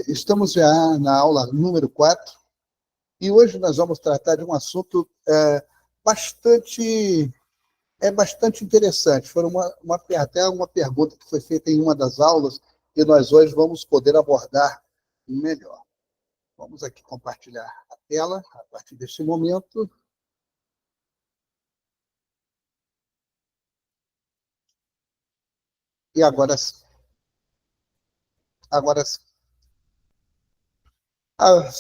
Estamos já na aula número 4 e hoje nós vamos tratar de um assunto bastante interessante. Foi até uma pergunta que foi feita em uma das aulas e nós hoje vamos poder abordar melhor. Vamos aqui compartilhar a tela a partir deste momento. E agora sim. A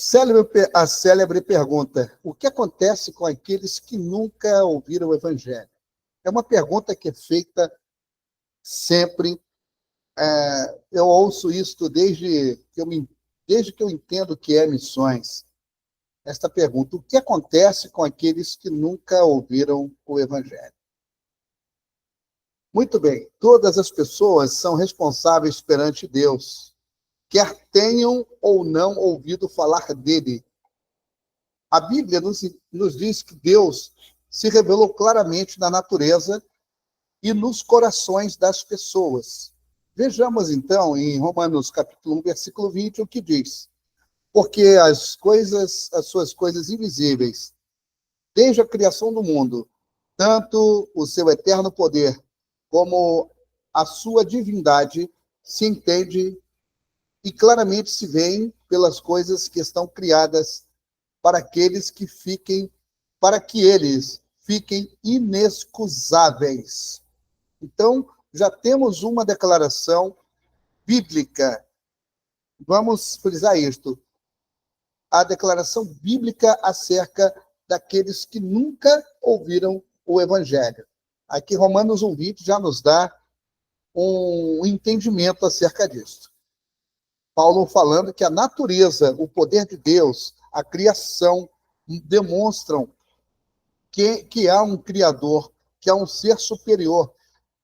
célebre pergunta: o que acontece com aqueles que nunca ouviram o Evangelho? É uma pergunta que é feita sempre. Eu ouço isso desde que eu entendo o que é missões. Esta pergunta: o que acontece com aqueles que nunca ouviram o Evangelho? Muito bem, todas as pessoas são responsáveis perante Deus, quer tenham ou não ouvido falar dele. A Bíblia nos diz que Deus se revelou claramente na natureza e nos corações das pessoas. Vejamos, então, em Romanos capítulo 1, versículo 20, o que diz: porque as suas coisas invisíveis, desde a criação do mundo, tanto o seu eterno poder como a sua divindade, se entende e claramente se veem pelas coisas que estão criadas para que eles fiquem inexcusáveis. Então, já temos uma declaração bíblica. Vamos frisar isto. A declaração bíblica acerca daqueles que nunca ouviram o Evangelho. Aqui, Romanos 1:20 já nos dá um entendimento acerca disso. Paulo falando que a natureza, o poder de Deus, a criação, demonstram que há um Criador, que há um ser superior.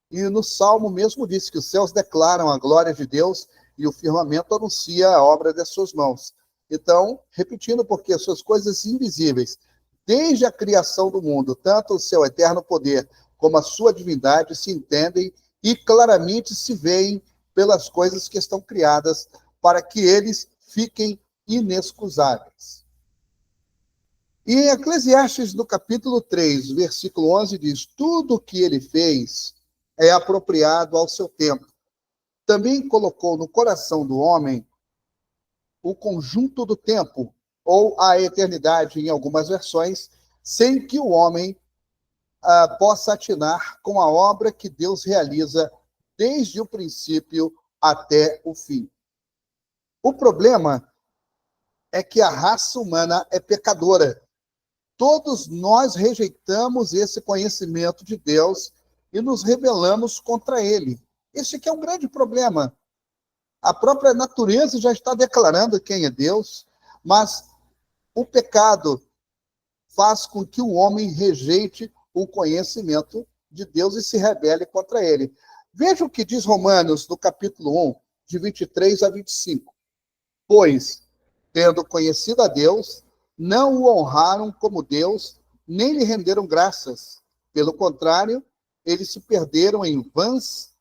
E no Salmo mesmo diz que os céus declaram a glória de Deus e o firmamento anuncia a obra das suas mãos. Então, repetindo, porque as suas coisas invisíveis, desde a criação do mundo, tanto o seu eterno poder como a sua divindade se entendem e claramente se veem pelas coisas que estão criadas para que eles fiquem inexcusáveis. E em Eclesiastes, no capítulo 3, versículo 11, diz: tudo o que ele fez é apropriado ao seu tempo. Também colocou no coração do homem o conjunto do tempo, ou a eternidade, em algumas versões, sem que o homem possa atinar com a obra que Deus realiza desde o princípio até o fim. O problema é que a raça humana é pecadora. Todos nós rejeitamos esse conhecimento de Deus e nos rebelamos contra ele. Esse aqui é um grande problema. A própria natureza já está declarando quem é Deus, mas o pecado faz com que o homem rejeite o conhecimento de Deus e se rebele contra ele. Veja o que diz Romanos, no capítulo 1, de 23 a 25. Pois, tendo conhecido a Deus, não o honraram como Deus, nem lhe renderam graças. Pelo contrário, eles se perderam em vãos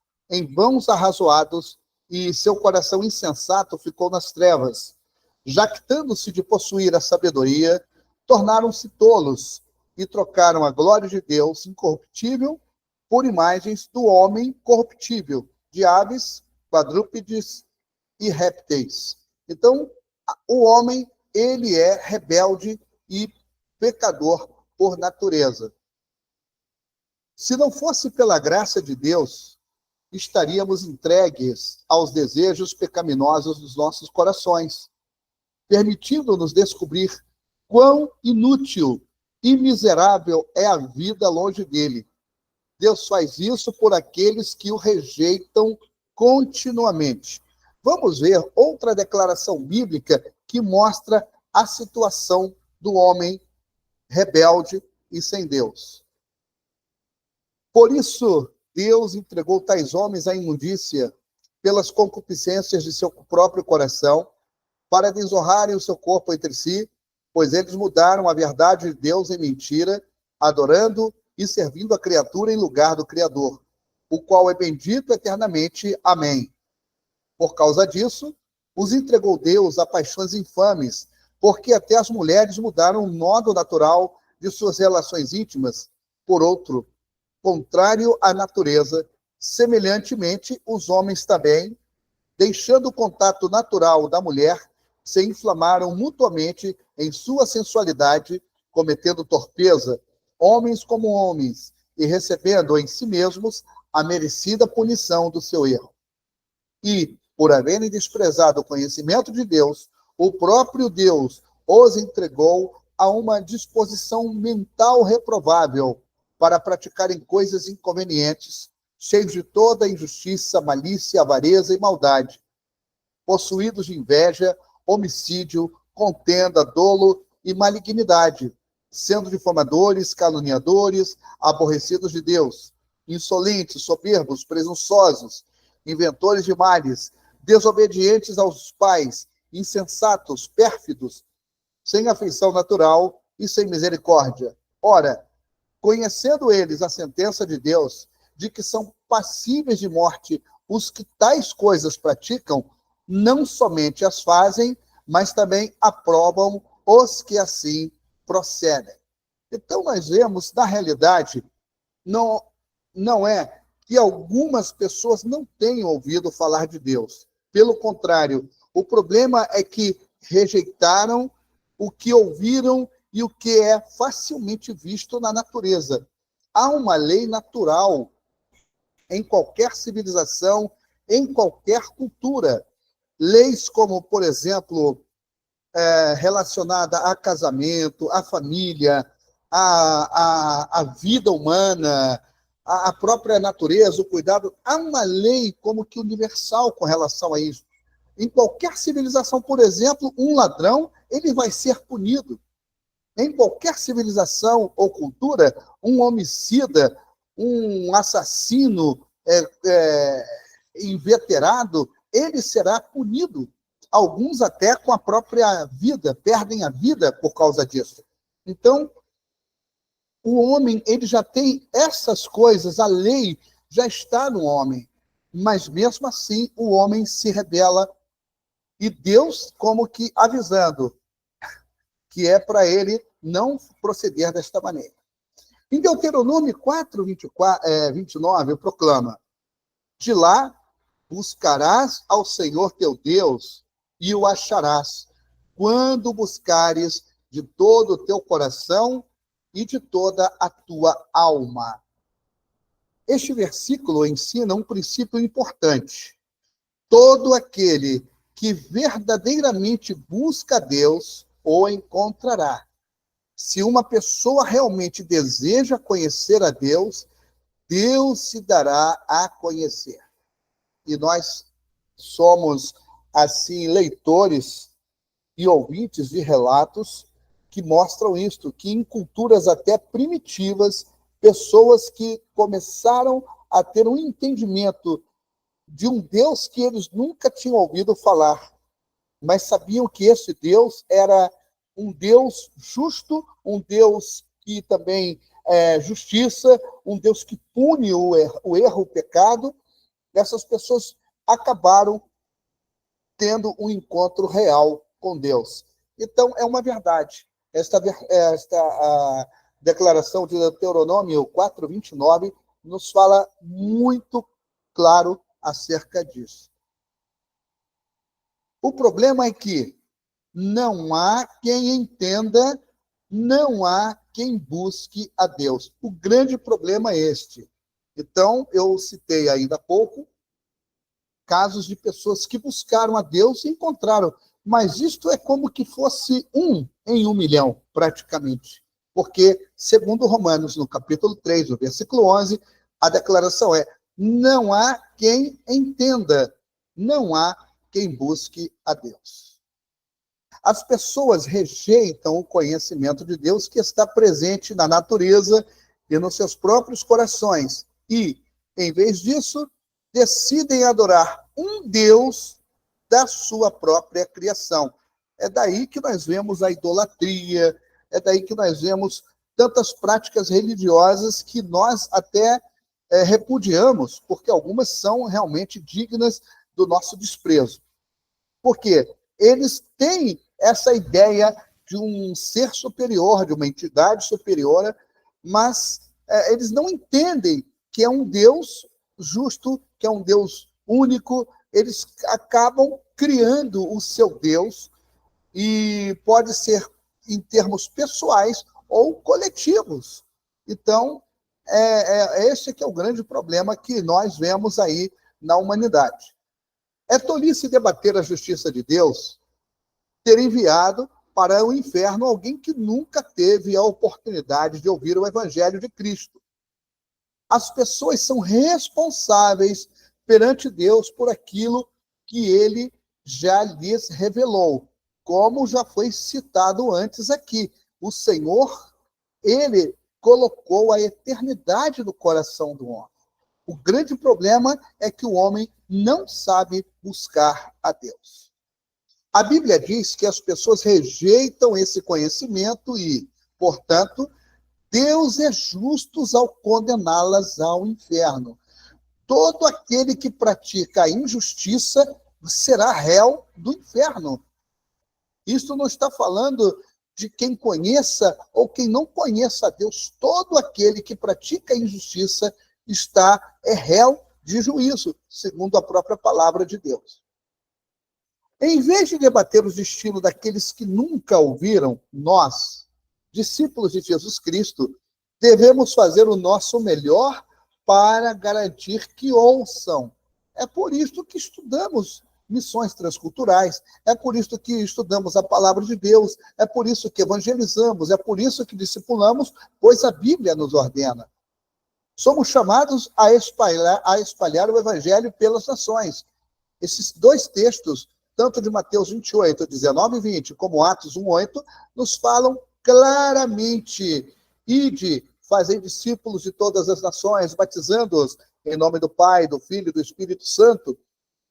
arrazoados, e seu coração insensato ficou nas trevas. Jactando-se de possuir a sabedoria, tornaram-se tolos e trocaram a glória de Deus incorruptível por imagens do homem corruptível, de aves, quadrúpedes e répteis. Então, o homem, ele é rebelde e pecador por natureza. Se não fosse pela graça de Deus, estaríamos entregues aos desejos pecaminosos dos nossos corações, permitindo-nos descobrir quão inútil e miserável é a vida longe dele. Deus faz isso por aqueles que o rejeitam continuamente. Vamos ver outra declaração bíblica que mostra a situação do homem rebelde e sem Deus. Por isso, Deus entregou tais homens à imundícia pelas concupiscências de seu próprio coração, para desonrarem o seu corpo entre si, pois eles mudaram a verdade de Deus em mentira, adorando e servindo a criatura em lugar do Criador, o qual é bendito eternamente. Amém. Por causa disso, Os entregou Deus a paixões infames, porque até as mulheres mudaram o modo natural de suas relações íntimas por outro, contrário à natureza. Semelhantemente, os homens também, deixando o contato natural da mulher, se inflamaram mutuamente em sua sensualidade, cometendo torpeza, homens como homens, e recebendo em si mesmos a merecida punição do seu erro. E, por haverem desprezado o conhecimento de Deus, o próprio Deus os entregou a uma disposição mental reprovável para praticarem coisas inconvenientes, cheios de toda injustiça, malícia, avareza e maldade, possuídos de inveja, homicídio, contenda, dolo e malignidade, sendo difamadores, caluniadores, aborrecidos de Deus, insolentes, soberbos, presunçosos, inventores de males, desobedientes aos pais, insensatos, pérfidos, sem afeição natural e sem misericórdia. Ora, conhecendo eles a sentença de Deus, de que são passíveis de morte os que tais coisas praticam, não somente as fazem, mas também aprovam os que assim procedem. Então, nós vemos, na realidade, não é que algumas pessoas não tenham ouvido falar de Deus. Pelo contrário, o problema é que rejeitaram o que ouviram e o que é facilmente visto na natureza. Há uma lei natural em qualquer civilização, em qualquer cultura. Leis como, por exemplo, relacionada a casamento, à família, à vida humana, à própria natureza, o cuidado. Há uma lei como que universal com relação a isso. Em qualquer civilização, por exemplo, um ladrão, ele vai ser punido. Em qualquer civilização ou cultura, um homicida, um assassino inveterado, ele será punido. Alguns até com a própria vida, perdem a vida por causa disso. Então, o homem, ele já tem essas coisas, a lei já está no homem, mas mesmo assim o homem se rebela e Deus como que avisando que é para ele não proceder desta maneira. Em Deuteronômio 4, 29, proclama: de lá buscarás ao Senhor teu Deus e o acharás, quando buscares de todo o teu coração e de toda a tua alma. Este versículo ensina um princípio importante. Todo aquele que verdadeiramente busca a Deus o encontrará. Se uma pessoa realmente deseja conhecer a Deus, Deus se dará a conhecer. E nós somos, assim, leitores e ouvintes de relatos que mostram isto, que em culturas até primitivas, pessoas que começaram a ter um entendimento de um Deus que eles nunca tinham ouvido falar, mas sabiam que esse Deus era um Deus justo, um Deus que também é justiça, um Deus que pune o erro, o pecado. Essas pessoas acabaram tendo um encontro real com Deus. Então, é uma verdade. Esta a declaração de Deuteronômio 4, 29 nos fala muito claro acerca disso. O problema é que não há quem entenda, não há quem busque a Deus. O grande problema é este. Então, eu citei ainda há pouco casos de pessoas que buscaram a Deus e encontraram. Mas isto é como que fosse 1 em 1 milhão, praticamente. Porque, segundo Romanos, no capítulo 3, no versículo 11, a declaração é: não há quem entenda, não há quem busque a Deus. As pessoas rejeitam o conhecimento de Deus que está presente na natureza e nos seus próprios corações. E, em vez disso, decidem adorar um Deus da sua própria criação. É daí que nós vemos a idolatria, é daí que nós vemos tantas práticas religiosas que nós até repudiamos, porque algumas são realmente dignas do nosso desprezo. Porque eles têm essa ideia de um ser superior, de uma entidade superior, mas eles não entendem que é um Deus justo, que é um Deus único. Eles acabam criando o seu Deus, e pode ser em termos pessoais ou coletivos. Então, esse que é o grande problema que nós vemos aí na humanidade. É tolice debater a justiça de Deus ter enviado para o inferno alguém que nunca teve a oportunidade de ouvir o Evangelho de Cristo. As pessoas são responsáveis perante Deus por aquilo que ele já lhes revelou, como já foi citado antes aqui. O Senhor, ele colocou a eternidade no coração do homem. O grande problema é que o homem não sabe buscar a Deus. A Bíblia diz que as pessoas rejeitam esse conhecimento e, portanto, Deus é justo ao condená-las ao inferno. Todo aquele que pratica a injustiça será réu do inferno. Isso não está falando de quem conheça ou quem não conheça a Deus. Todo aquele que pratica a injustiça é réu de juízo, segundo a própria palavra de Deus. Em vez de debater os destinos daqueles que nunca ouviram, nós, discípulos de Jesus Cristo, devemos fazer o nosso melhor para garantir que ouçam. É por isso que estudamos missões transculturais, é por isso que estudamos a palavra de Deus, é por isso que evangelizamos, é por isso que discipulamos, pois a Bíblia nos ordena. Somos chamados a espalhar o evangelho pelas nações. Esses dois textos, tanto de Mateus 28, 19 e 20, como Atos 1, 8, nos falam claramente: ide, fazei discípulos de todas as nações, batizando-os em nome do Pai, do Filho e do Espírito Santo.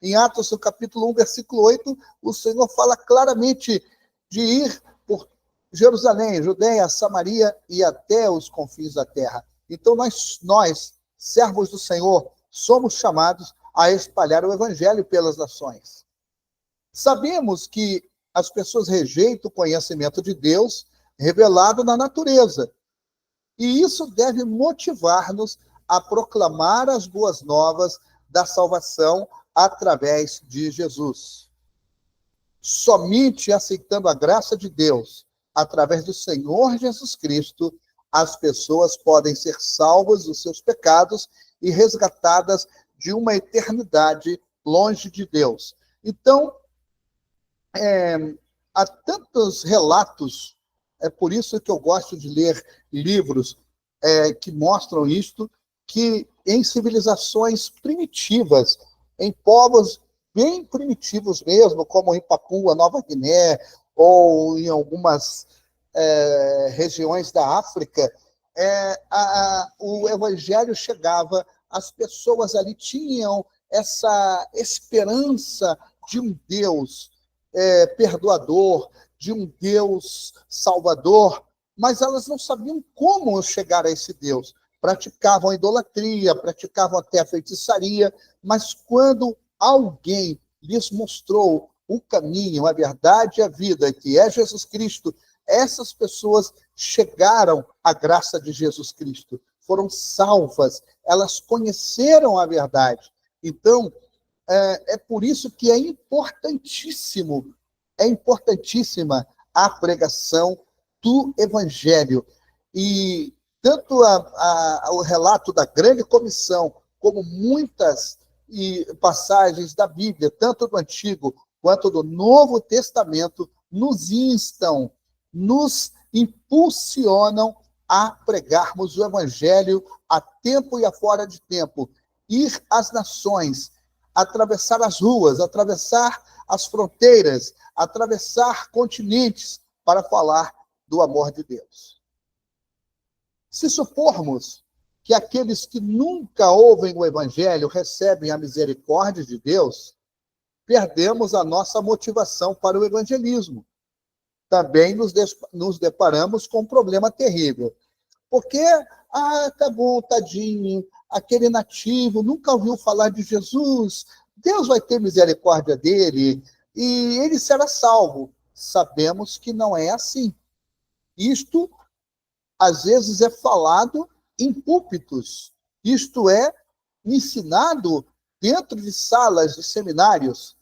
Em Atos, no capítulo 1, versículo 8, o Senhor fala claramente de ir por Jerusalém, Judeia, Samaria e até os confins da terra. Então, nós, servos do Senhor, somos chamados a espalhar o evangelho pelas nações. Sabemos que as pessoas rejeitam o conhecimento de Deus revelado na natureza. E isso deve motivar-nos a proclamar as boas novas da salvação através de Jesus. Somente aceitando a graça de Deus, através do Senhor Jesus Cristo, as pessoas podem ser salvas dos seus pecados e resgatadas de uma eternidade longe de Deus. Então, há tantos relatos, é por isso que eu gosto de ler livros que mostram isto, que em civilizações primitivas, em povos bem primitivos mesmo, como em Papua Nova Guiné, ou em algumas regiões da África, o evangelho chegava, as pessoas ali tinham essa esperança de um Deus perdoador, de um Deus salvador, mas elas não sabiam como chegar a esse Deus. Praticavam a idolatria, praticavam até a feitiçaria, mas quando alguém lhes mostrou o caminho, a verdade e a vida, que é Jesus Cristo, essas pessoas chegaram à graça de Jesus Cristo, foram salvas, elas conheceram a verdade. Então, é por isso que é importantíssima a pregação do Evangelho. E tanto o relato da grande comissão, como muitas passagens da Bíblia, tanto do Antigo quanto do Novo Testamento, nos instam, nos impulsionam a pregarmos o Evangelho a tempo e a fora de tempo, ir às nações, atravessar as ruas, atravessar as fronteiras, atravessar continentes para falar do amor de Deus. Se supormos que aqueles que nunca ouvem o Evangelho recebem a misericórdia de Deus, perdemos a nossa motivação para o evangelismo. Também nos deparamos com um problema terrível. Porque, tá bom, tadinho, aquele nativo nunca ouviu falar de Jesus, Deus vai ter misericórdia dele, e ele será salvo. Sabemos que não é assim. Isto, às vezes, é falado em púlpitos. Isto é ensinado dentro de salas de seminários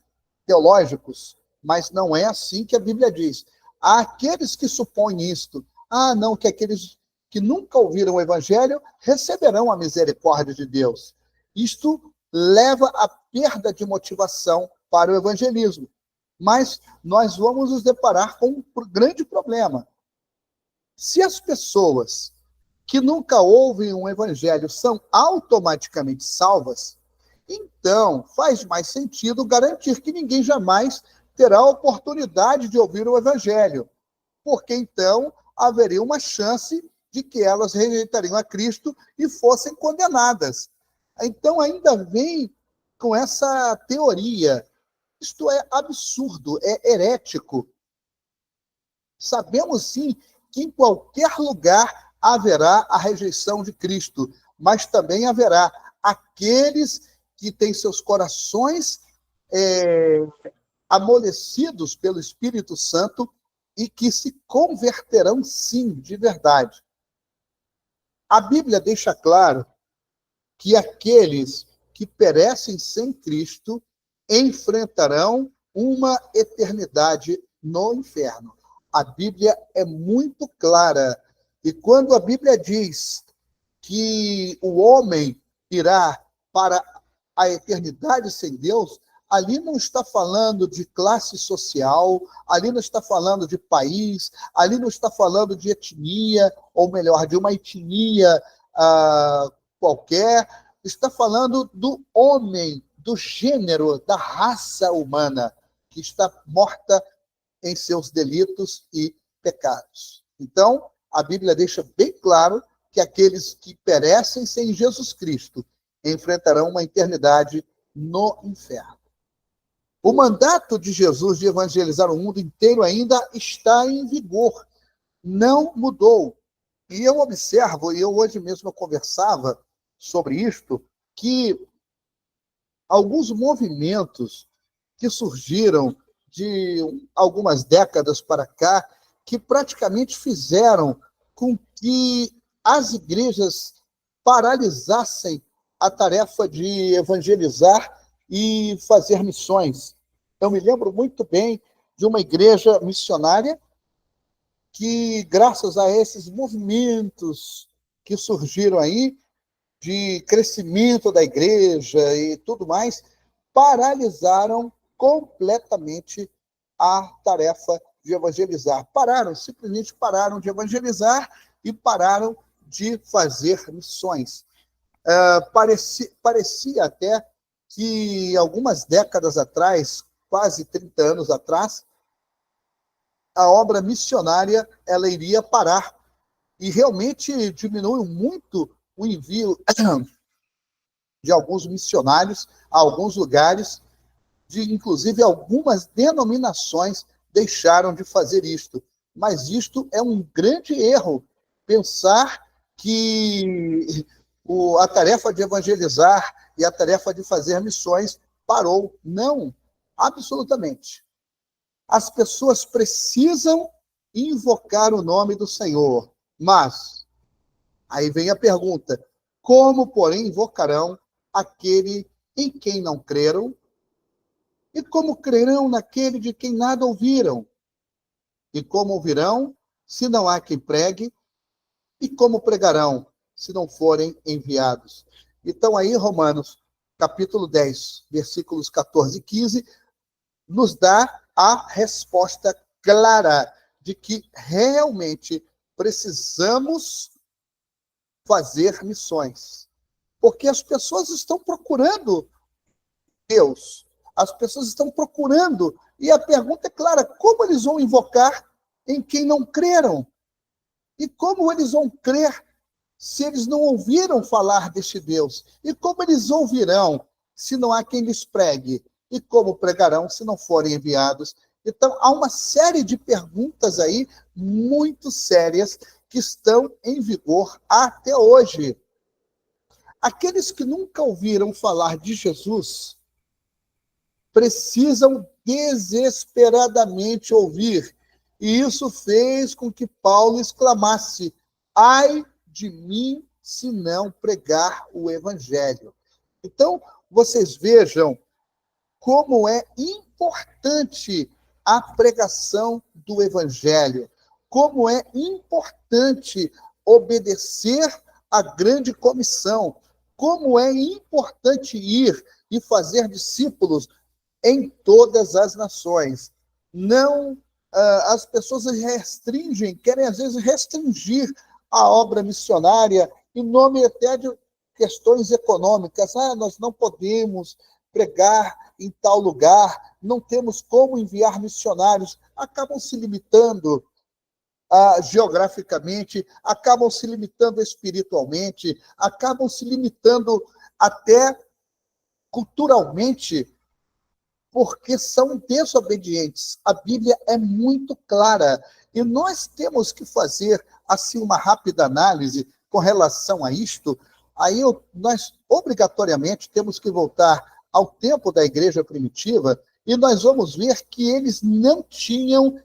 teológicos, mas não é assim que a Bíblia diz. Há aqueles que supõem isto. Não, que aqueles que nunca ouviram o Evangelho receberão a misericórdia de Deus. Isto leva à perda de motivação para o evangelismo. Mas nós vamos nos deparar com um grande problema. Se as pessoas que nunca ouvem um evangelho são automaticamente salvas, então faz mais sentido garantir que ninguém jamais terá a oportunidade de ouvir o evangelho, porque então haveria uma chance de que elas rejeitariam a Cristo e fossem condenadas. Então ainda vem com essa teoria. Isto é absurdo, é herético. Sabemos sim que em qualquer lugar haverá a rejeição de Cristo, mas também haverá aqueles que têm seus corações amolecidos pelo Espírito Santo e que se converterão sim, de verdade. A Bíblia deixa claro que aqueles que perecem sem Cristo enfrentarão uma eternidade no inferno. A Bíblia é muito clara. E quando a Bíblia diz que o homem irá para a eternidade sem Deus, ali não está falando de classe social, ali não está falando de país, ali não está falando de etnia, ou melhor, de uma etnia qualquer, está falando do homem, do gênero, da raça humana, que está morta em seus delitos e pecados. Então, a Bíblia deixa bem claro que aqueles que perecem sem Jesus Cristo enfrentarão uma eternidade no inferno. O mandato de Jesus de evangelizar o mundo inteiro ainda está em vigor, não mudou. E eu observo, e eu hoje mesmo conversava sobre isto, que alguns movimentos que surgiram de algumas décadas para cá, que praticamente fizeram com que as igrejas paralisassem a tarefa de evangelizar e fazer missões. Eu me lembro muito bem de uma igreja missionária que, graças a esses movimentos que surgiram aí, de crescimento da igreja e tudo mais, paralisaram completamente a tarefa de evangelizar. Simplesmente pararam de evangelizar e pararam de fazer missões. Parecia até que algumas décadas atrás, quase 30 anos atrás, a obra missionária ela iria parar. E realmente diminuiu muito o envio de alguns missionários a alguns lugares, inclusive algumas denominações deixaram de fazer isto. Mas isto é um grande erro, pensar que a tarefa de evangelizar e a tarefa de fazer missões parou. Não, absolutamente. As pessoas precisam invocar o nome do Senhor, mas aí vem a pergunta: como, porém, invocarão aquele em quem não creram? E como crerão naquele de quem nada ouviram? E como ouvirão, se não há quem pregue? E como pregarão, se não forem enviados? Então aí, Romanos, capítulo 10, versículos 14 e 15, nos dá a resposta clara de que realmente precisamos fazer missões. Porque as pessoas estão procurando Deus. As pessoas estão procurando. E a pergunta é clara: como eles vão invocar em quem não creram? E como eles vão crer se eles não ouviram falar deste Deus? E como eles ouvirão se não há quem lhes pregue? E como pregarão se não forem enviados? Então, há uma série de perguntas aí muito sérias que estão em vigor até hoje. Aqueles que nunca ouviram falar de Jesus precisam desesperadamente ouvir. E isso fez com que Paulo exclamasse: ai de mim se não pregar o evangelho. Então, vocês vejam como é importante a pregação do evangelho, como é importante obedecer à grande comissão, como é importante ir e fazer discípulos em todas as nações. Não, as pessoas restringem, querem às vezes restringir a obra missionária em nome até de questões econômicas. Nós não podemos pregar em tal lugar, não temos como enviar missionários. Acabam se limitando geograficamente, acabam se limitando espiritualmente, acabam se limitando até culturalmente, porque são desobedientes. A Bíblia é muito clara, e nós temos que fazer assim uma rápida análise com relação a isto. Aí nós obrigatoriamente temos que voltar ao tempo da igreja primitiva, e nós vamos ver que eles não tinham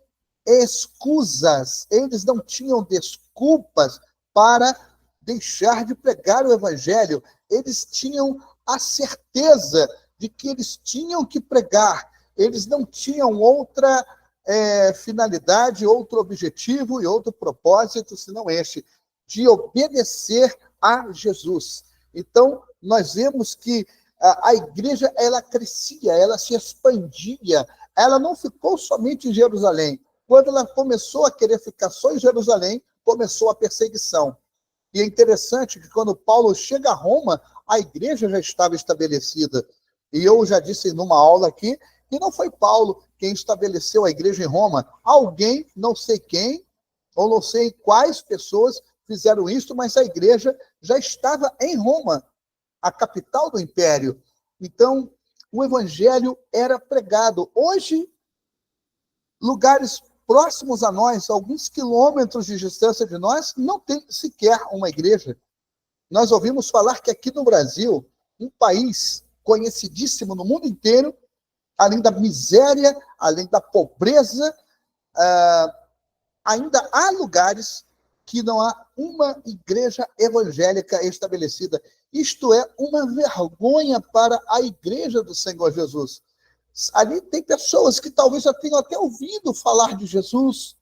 escusas, eles não tinham desculpas para deixar de pregar o evangelho. Eles tinham a certeza de que eles tinham que pregar. Eles não tinham outra finalidade, outro objetivo e outro propósito, senão este, de obedecer a Jesus. Então, nós vemos que a igreja, ela crescia, ela se expandia, ela não ficou somente em Jerusalém. Quando ela começou a querer ficar só em Jerusalém, começou a perseguição. E é interessante que quando Paulo chega a Roma, a igreja já estava estabelecida. E eu já disse numa aula aqui que não foi Paulo quem estabeleceu a igreja em Roma. Alguém, não sei quem, ou não sei quais pessoas fizeram isso, mas a igreja já estava em Roma, a capital do império. Então, o evangelho era pregado. Hoje, lugares próximos a nós, alguns quilômetros de distância de nós, não tem sequer uma igreja. Nós ouvimos falar que aqui no Brasil, um país conhecidíssimo no mundo inteiro, além da miséria, além da pobreza, ainda há lugares que não há uma igreja evangélica estabelecida. Isto é uma vergonha para a igreja do Senhor Jesus. Ali tem pessoas que talvez já tenham até ouvido falar de Jesus,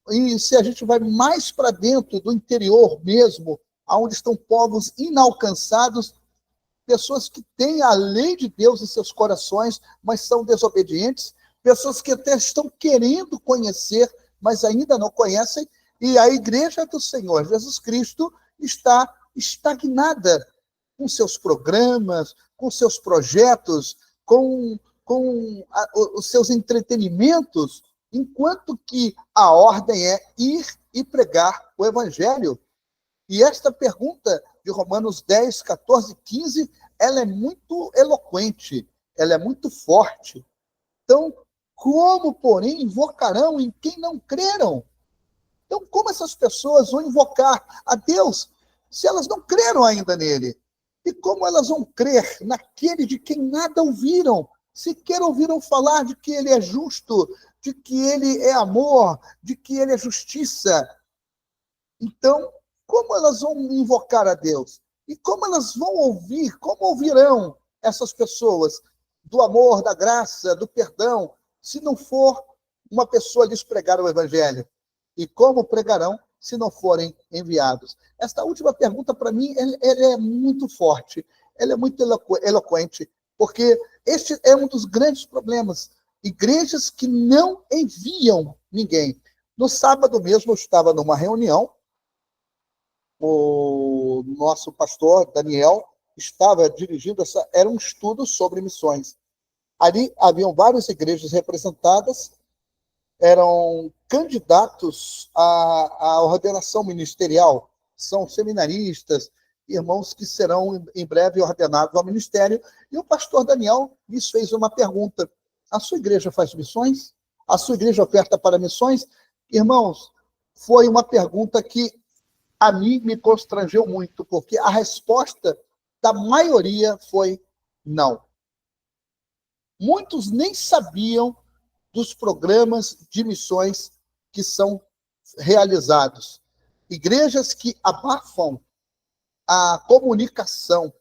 e se a gente vai mais para dentro do interior mesmo, onde estão povos inalcançados, pessoas que têm a lei de Deus em seus corações, mas são desobedientes, pessoas que até estão querendo conhecer, mas ainda não conhecem, e a igreja do Senhor Jesus Cristo está estagnada com seus programas, com seus projetos, com os seus entretenimentos, enquanto que a ordem é ir e pregar o evangelho. E esta pergunta de Romanos 10, 14, 15, ela é muito eloquente, ela é muito forte. Então, como, porém, invocarão em quem não creram? Então, como essas pessoas vão invocar a Deus se elas não creram ainda nele? E como elas vão crer naquele de quem nada ouviram? Sequer ouviram falar de que ele é justo, de que ele é amor, de que ele é justiça. Então, como elas vão invocar a Deus? E como elas vão ouvir, como ouvirão essas pessoas do amor, da graça, do perdão, se não for uma pessoa lhes pregar o evangelho? E como pregarão se não forem enviados? Esta última pergunta, para mim, ela é muito forte, ela é muito eloquente, porque este é um dos grandes problemas. Igrejas que não enviam ninguém. No sábado mesmo, eu estava numa reunião, o nosso pastor, Daniel, estava dirigindo era um estudo sobre missões. Ali haviam várias igrejas representadas, eram candidatos à ordenação ministerial, são seminaristas, irmãos que serão em breve ordenados ao ministério, e o pastor Daniel lhes fez uma pergunta: a sua igreja faz missões? A sua igreja oferta para missões? Irmãos, foi uma pergunta que a mim me constrangeu muito, porque a resposta da maioria foi não. muitos nem sabiam dos programas de missões que são realizados. Igrejas que abafam a comunicação,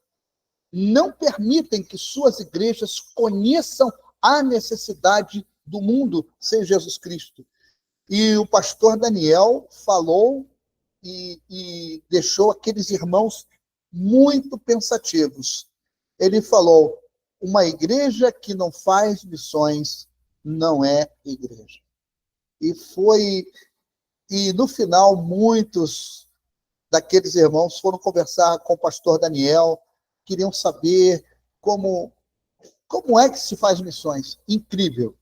não permitem que suas igrejas conheçam a necessidade do mundo sem Jesus Cristo. E o pastor Daniel falou e deixou aqueles irmãos muito pensativos. Ele falou: uma igreja que não faz missões não é igreja. E no final, muitos daqueles irmãos foram conversar com o pastor Daniel, queriam saber como é que se faz missões. Incrível.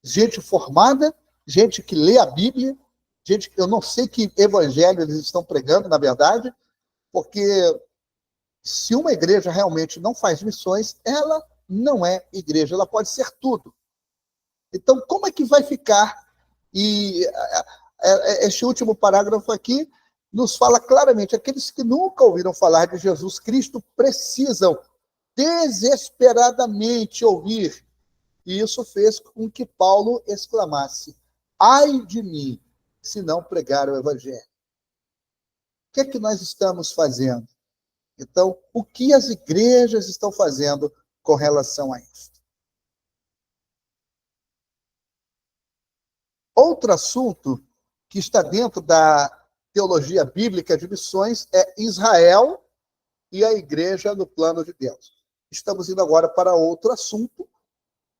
Gente formada, gente que lê a Bíblia, gente que eu não sei que evangelho eles estão pregando, na verdade, porque se uma igreja realmente não faz missões, ela não é igreja, ela pode ser tudo. Então, como é que vai ficar? E este último parágrafo aqui nos fala claramente: aqueles que nunca ouviram falar de Jesus Cristo precisam desesperadamente ouvir. E isso fez com que Paulo exclamasse: ai de mim, se não pregar o evangelho. O que é que nós estamos fazendo? Então, o que as igrejas estão fazendo com relação a isso? Outro assunto que está dentro da teologia bíblica de missões é Israel e a igreja no plano de Deus. Estamos indo agora para outro assunto,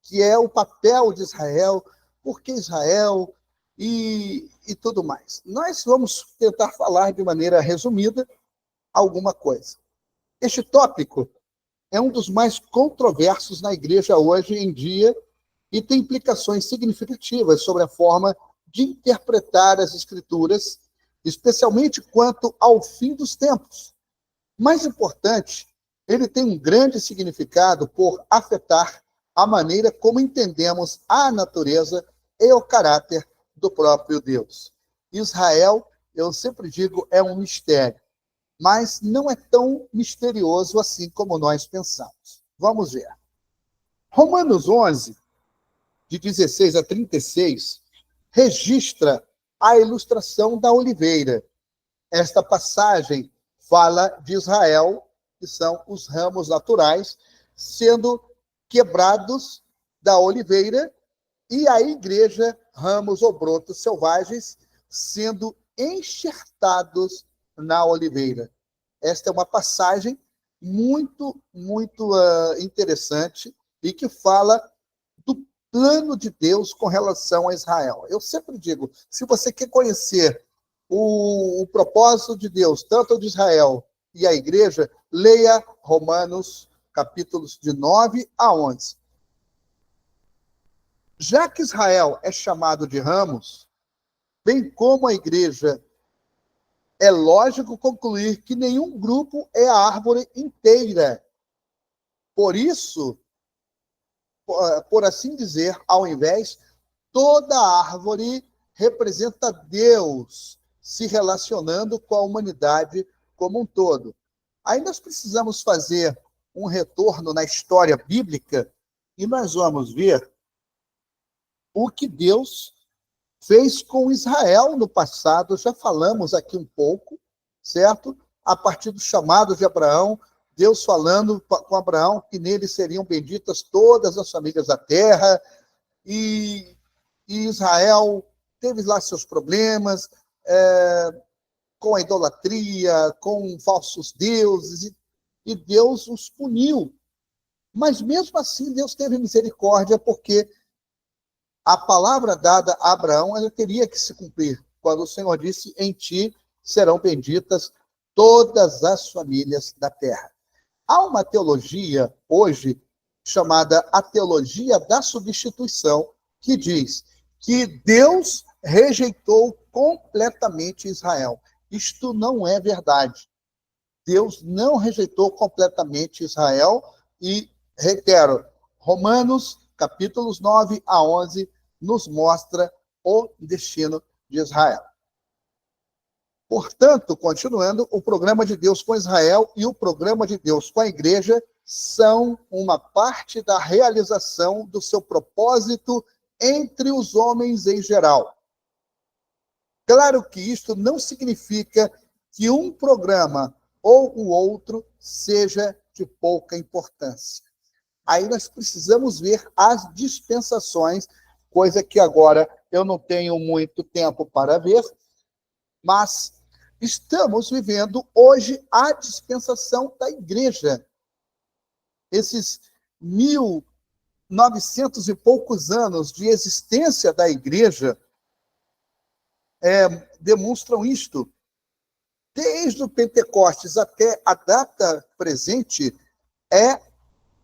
que é o papel de Israel, por que Israel e tudo mais. Nós vamos tentar falar de maneira resumida alguma coisa. Este tópico é um dos mais controversos na igreja hoje em dia e tem implicações significativas sobre a forma de interpretar as Escrituras, especialmente quanto ao fim dos tempos. Mais importante, ele tem um grande significado por afetar a maneira como entendemos a natureza e o caráter do próprio Deus. Israel, eu sempre digo, é um mistério, mas não é tão misterioso assim como nós pensamos. Vamos ver. Romanos 11, de 16 a 36, registra a ilustração da oliveira. Esta passagem fala de Israel, que são os ramos naturais, sendo quebrados da oliveira, e a igreja, ramos ou brotos selvagens, sendo enxertados na oliveira. Esta é uma passagem muito interessante e que fala do plano de Deus com relação a Israel. Eu sempre digo, se você quer conhecer o propósito de Deus, tanto de Israel e a igreja, leia Romanos, capítulos de 9 a 11. Já que Israel é chamado de ramos, bem como a igreja, é lógico concluir que nenhum grupo é a árvore inteira. Por isso, por assim dizer, ao invés, toda árvore representa Deus se relacionando com a humanidade como um todo. Aí nós precisamos fazer um retorno na história bíblica e nós vamos ver o que Deus fez com Israel no passado. Já falamos aqui um pouco, certo? A partir do chamado de Abraão, Deus falando com Abraão que nele seriam benditas todas as famílias da terra, e Israel teve lá seus problemas com a idolatria, com falsos deuses, e Deus os puniu. Mas mesmo assim, Deus teve misericórdia, porque a palavra dada a Abraão, ela teria que se cumprir, quando o Senhor disse: em ti serão benditas todas as famílias da terra. Há uma teologia hoje chamada a teologia da substituição, que diz que Deus rejeitou completamente Israel. Isto não é verdade. Deus não rejeitou completamente Israel e, reitero, Romanos, capítulos 9 a 11, nos mostra o destino de Israel. Portanto, continuando, o programa de Deus com Israel e o programa de Deus com a igreja são uma parte da realização do seu propósito entre os homens em geral. Claro que isto não significa que um programa ou o outro seja de pouca importância. Aí nós precisamos ver as dispensações, coisa que agora eu não tenho muito tempo para ver, mas estamos vivendo hoje a dispensação da igreja. Esses 1900 e poucos anos de existência da igreja demonstram isto. Desde o Pentecostes até a data presente, é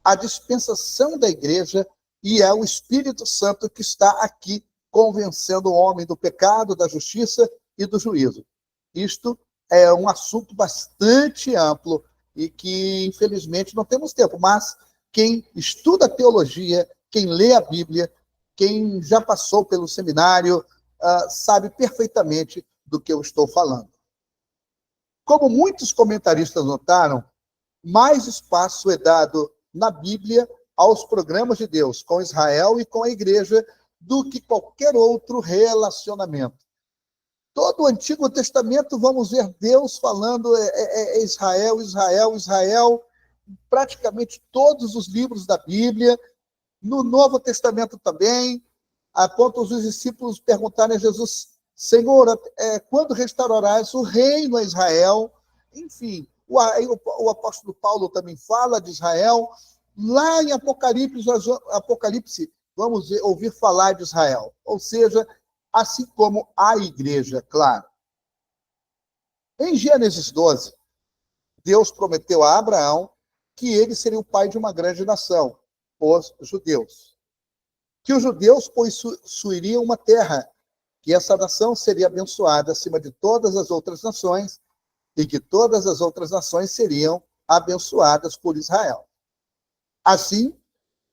a dispensação da igreja e é o Espírito Santo que está aqui convencendo o homem do pecado, da justiça e do juízo. Isto é um assunto bastante amplo e que, infelizmente, não temos tempo, mas quem estuda teologia, quem lê a Bíblia, quem já passou pelo seminário, sabe perfeitamente do que eu estou falando. Como muitos comentaristas notaram, mais espaço é dado na Bíblia aos programas de Deus com Israel e com a igreja do que qualquer outro relacionamento. Todo o Antigo Testamento, vamos ver Deus falando Israel, Israel, Israel, praticamente todos os livros da Bíblia. No Novo Testamento também, a ponto dos discípulos perguntarem a Jesus: Senhor, quando restaurarás o reino a Israel? Enfim, o apóstolo Paulo também fala de Israel. Lá em Apocalipse, vamos ouvir falar de Israel. Ou seja, assim como a igreja, claro. Em Gênesis 12, Deus prometeu a Abraão que ele seria o pai de uma grande nação, os judeus. Que os judeus possuiriam uma terra, que essa nação seria abençoada acima de todas as outras nações e que todas as outras nações seriam abençoadas por Israel. Assim,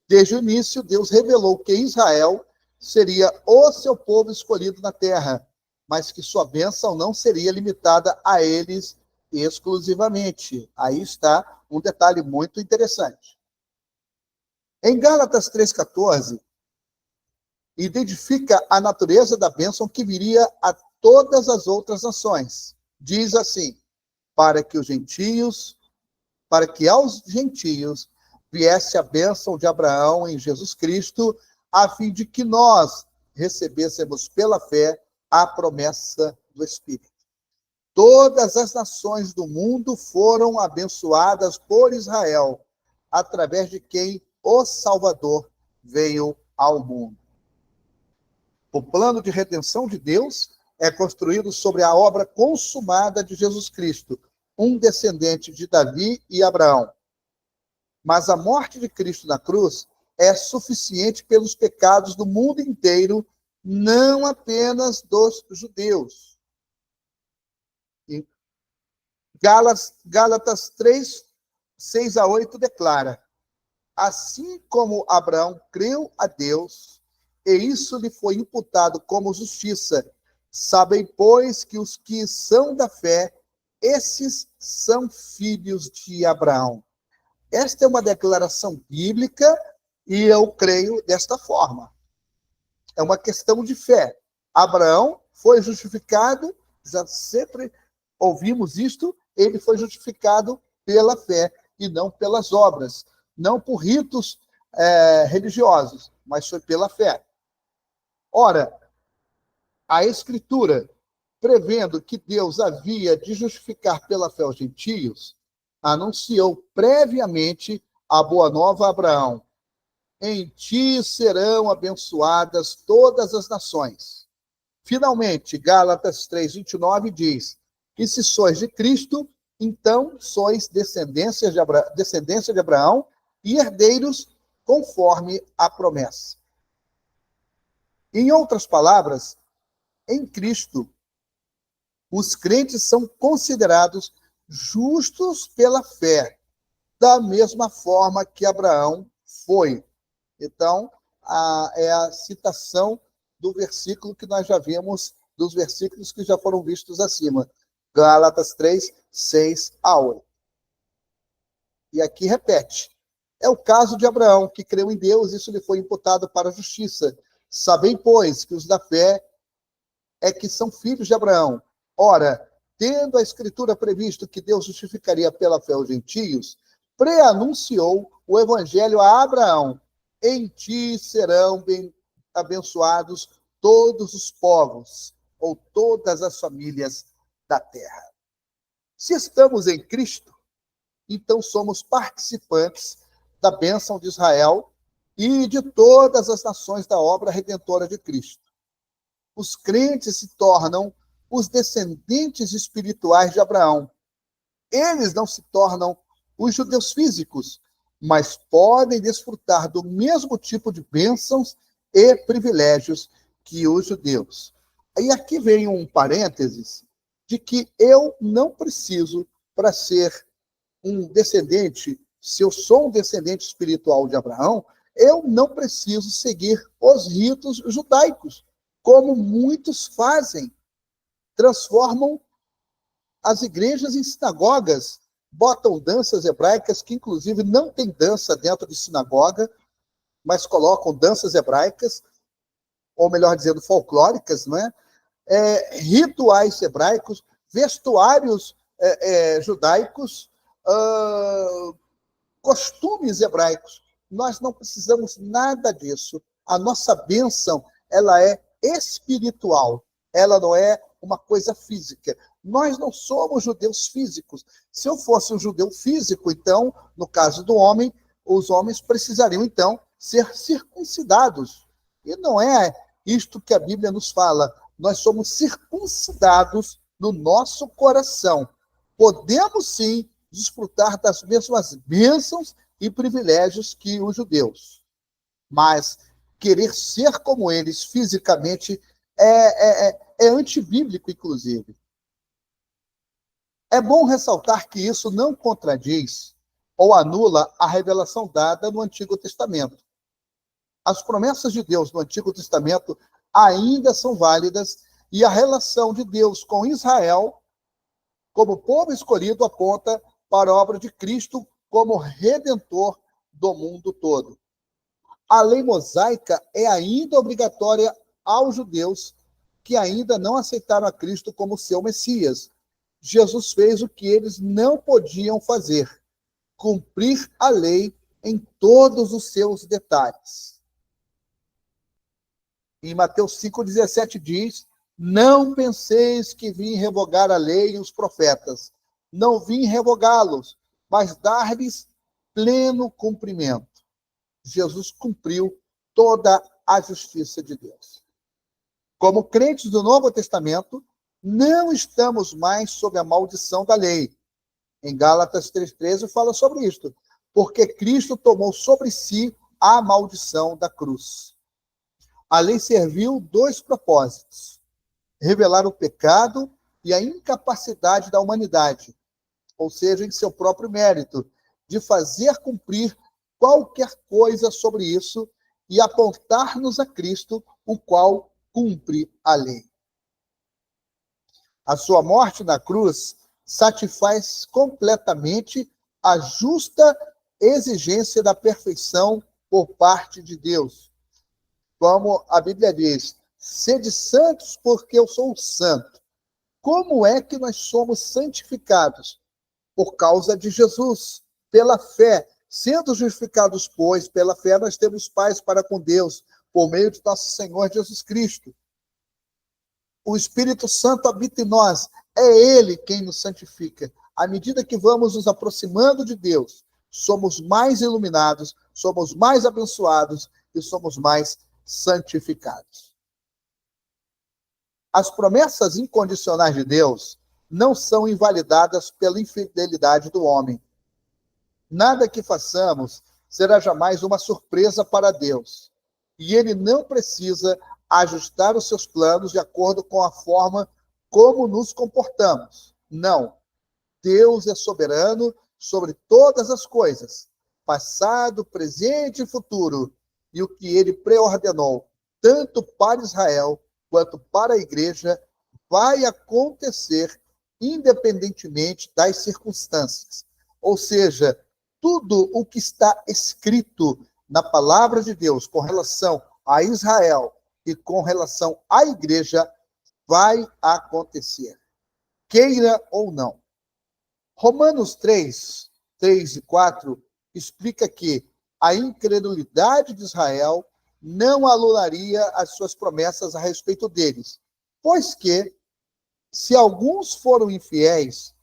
desde o início, Deus revelou que Israel seria o seu povo escolhido na terra, mas que sua bênção não seria limitada a eles exclusivamente. Aí está um detalhe muito interessante. Em Gálatas 3,14, identifica a natureza da bênção que viria a todas as outras nações. Diz assim: para que aos gentios viesse a bênção de Abraão em Jesus Cristo, a fim de que nós recebêssemos pela fé a promessa do Espírito. Todas as nações do mundo foram abençoadas por Israel, através de quem o Salvador veio ao mundo. O plano de redenção de Deus é construído sobre a obra consumada de Jesus Cristo, um descendente de Davi e Abraão. Mas a morte de Cristo na cruz é suficiente pelos pecados do mundo inteiro, não apenas dos judeus. E Gálatas 3, 6-8 declara: assim como Abraão creu a Deus, e isso lhe foi imputado como justiça, sabem, pois, que os que são da fé, esses são filhos de Abraão. Esta é uma declaração bíblica e eu creio desta forma. É uma questão de fé. Abraão foi justificado, já sempre ouvimos isto, ele foi justificado pela fé e não pelas obras, não por ritos religiosos, mas foi pela fé. Ora, a Escritura, prevendo que Deus havia de justificar pela fé os gentios, anunciou previamente a boa nova a Abraão: em ti serão abençoadas todas as nações. Finalmente, Gálatas 3:29 diz que se sois de Cristo, então sois descendência de Abraão e herdeiros conforme a promessa. Em outras palavras, em Cristo, os crentes são considerados justos pela fé, da mesma forma que Abraão foi. Então, é a citação do versículo que nós já vimos, dos versículos que já foram vistos acima. Gálatas 3, 6-8. E aqui repete: É o caso de Abraão, que creu em Deus, isso lhe foi imputado para a justiça. Sabem, pois, que os da fé é que são filhos de Abraão. Ora, tendo a Escritura previsto que Deus justificaria pela fé os gentios, preanunciou o evangelho a Abraão. Em ti serão abençoados todos os povos, ou todas as famílias da terra. Se estamos em Cristo, então somos participantes da bênção de Israel e de todas as nações da obra redentora de Cristo. Os crentes se tornam os descendentes espirituais de Abraão. Eles não se tornam os judeus físicos, mas podem desfrutar do mesmo tipo de bênçãos e privilégios que os judeus. E aqui vem um parênteses de que eu não preciso, para ser um descendente, se eu sou um descendente espiritual de Abraão, eu não preciso seguir os ritos judaicos, como muitos fazem. Transformam as igrejas em sinagogas, botam danças hebraicas, que inclusive não tem dança dentro de sinagoga, mas colocam danças hebraicas, ou melhor dizendo, folclóricas, não é? Rituais hebraicos, vestuários judaicos, costumes hebraicos. Nós não precisamos nada disso. A nossa bênção, ela é espiritual. Ela não é uma coisa física. Nós não somos judeus físicos. Se eu fosse um judeu físico, então, no caso do homem, os homens precisariam, então, ser circuncidados. E não é isto que a Bíblia nos fala. Nós somos circuncidados no nosso coração. Podemos, sim, desfrutar das mesmas bênçãos e privilégios que os judeus. Mas querer ser como eles fisicamente é antibíblico, inclusive. É bom ressaltar que isso não contradiz ou anula a revelação dada no Antigo Testamento. As promessas de Deus no Antigo Testamento ainda são válidas e a relação de Deus com Israel, como povo escolhido, aponta para a obra de Cristo como redentor do mundo todo. A lei mosaica é ainda obrigatória aos judeus que ainda não aceitaram a Cristo como seu Messias. Jesus fez o que eles não podiam fazer: cumprir a lei em todos os seus detalhes. Em Mateus 5,17 diz: não penseis que vim revogar a lei e os profetas. Não vim revogá-los, mas dar-lhes pleno cumprimento. Jesus cumpriu toda a justiça de Deus. Como crentes do Novo Testamento, não estamos mais sob a maldição da lei. Em Gálatas 3,13 fala sobre isto. Porque Cristo tomou sobre si a maldição da cruz. A lei serviu dois propósitos: revelar o pecado e a incapacidade da humanidade, ou seja, em seu próprio mérito, de fazer cumprir qualquer coisa sobre isso e apontar-nos a Cristo, o qual cumpre a lei. A sua morte na cruz satisfaz completamente a justa exigência da perfeição por parte de Deus. Como a Bíblia diz: sede santos porque eu sou santo. Como é que nós somos santificados? Por causa de Jesus, pela fé. Sendo justificados, pois, pela fé, nós temos paz para com Deus, por meio de nosso Senhor Jesus Cristo. O Espírito Santo habita em nós. É Ele quem nos santifica. À medida que vamos nos aproximando de Deus, somos mais iluminados, somos mais abençoados e somos mais santificados. As promessas incondicionais de Deus não são invalidadas pela infidelidade do homem. Nada que façamos será jamais uma surpresa para Deus. E Ele não precisa ajustar os seus planos de acordo com a forma como nos comportamos. Não. Deus é soberano sobre todas as coisas, passado, presente e futuro. E o que Ele preordenou, tanto para Israel quanto para a igreja, vai acontecer independentemente das circunstâncias. Ou seja, tudo o que está escrito na palavra de Deus com relação a Israel e com relação à igreja vai acontecer, queira ou não. Romanos 3 e 4 explica que a incredulidade de Israel não anularia as suas promessas a respeito deles, pois que, se alguns foram infiéis,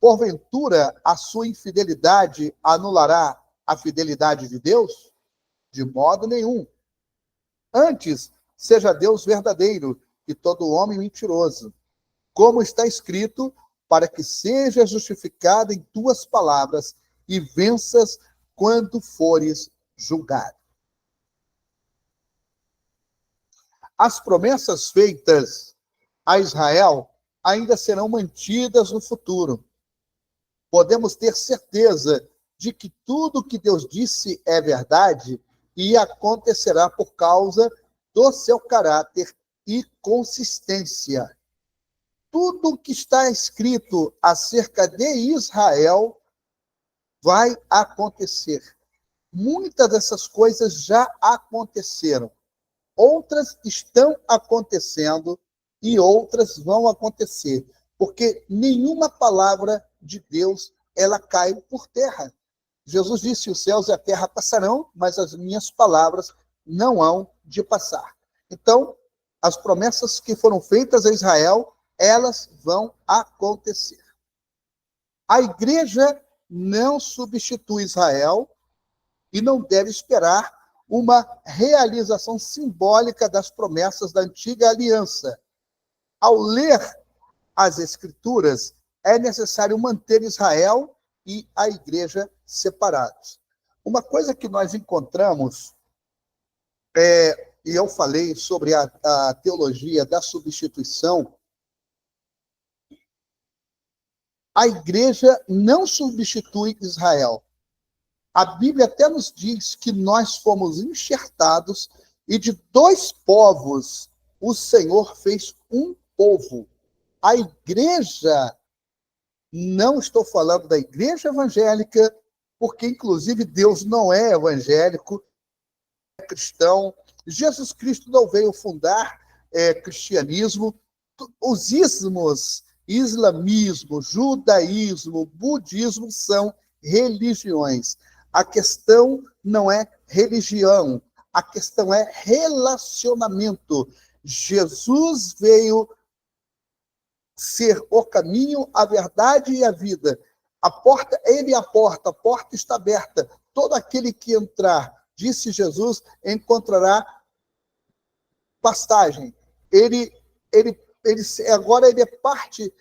porventura a sua infidelidade anulará a fidelidade de Deus? De modo nenhum. Antes, seja Deus verdadeiro e todo homem mentiroso, como está escrito, para que seja justificado em tuas palavras e venças quando fores julgado. As promessas feitas a Israel ainda serão mantidas no futuro. Podemos ter certeza de que tudo que Deus disse é verdade e acontecerá por causa do seu caráter e consistência. Tudo que está escrito acerca de Israel vai acontecer. Muitas dessas coisas já aconteceram. Outras estão acontecendo e outras vão acontecer, porque nenhuma palavra de Deus ela cai por terra. Jesus disse: os céus e a terra passarão, mas as minhas palavras não hão de passar. Então, as promessas que foram feitas a Israel, elas vão acontecer. A igreja não substitui Israel e não deve esperar uma realização simbólica das promessas da antiga aliança. Ao ler as Escrituras, é necessário manter Israel e a igreja separados. Uma coisa que nós encontramos, e eu falei sobre a teologia da substituição, a igreja não substitui Israel. A Bíblia até nos diz que nós fomos enxertados e de dois povos o Senhor fez um povo. A igreja, não estou falando da igreja evangélica, porque inclusive Deus não é evangélico, é cristão. Jesus Cristo não veio fundar cristianismo. Os ismos, islamismo, judaísmo, budismo são religiões. A questão não é religião, a questão é relacionamento. Jesus veio ser o caminho, a verdade e a vida. A porta, ele é a porta está aberta. Todo aquele que entrar, disse Jesus, encontrará pastagem. Agora ele é parte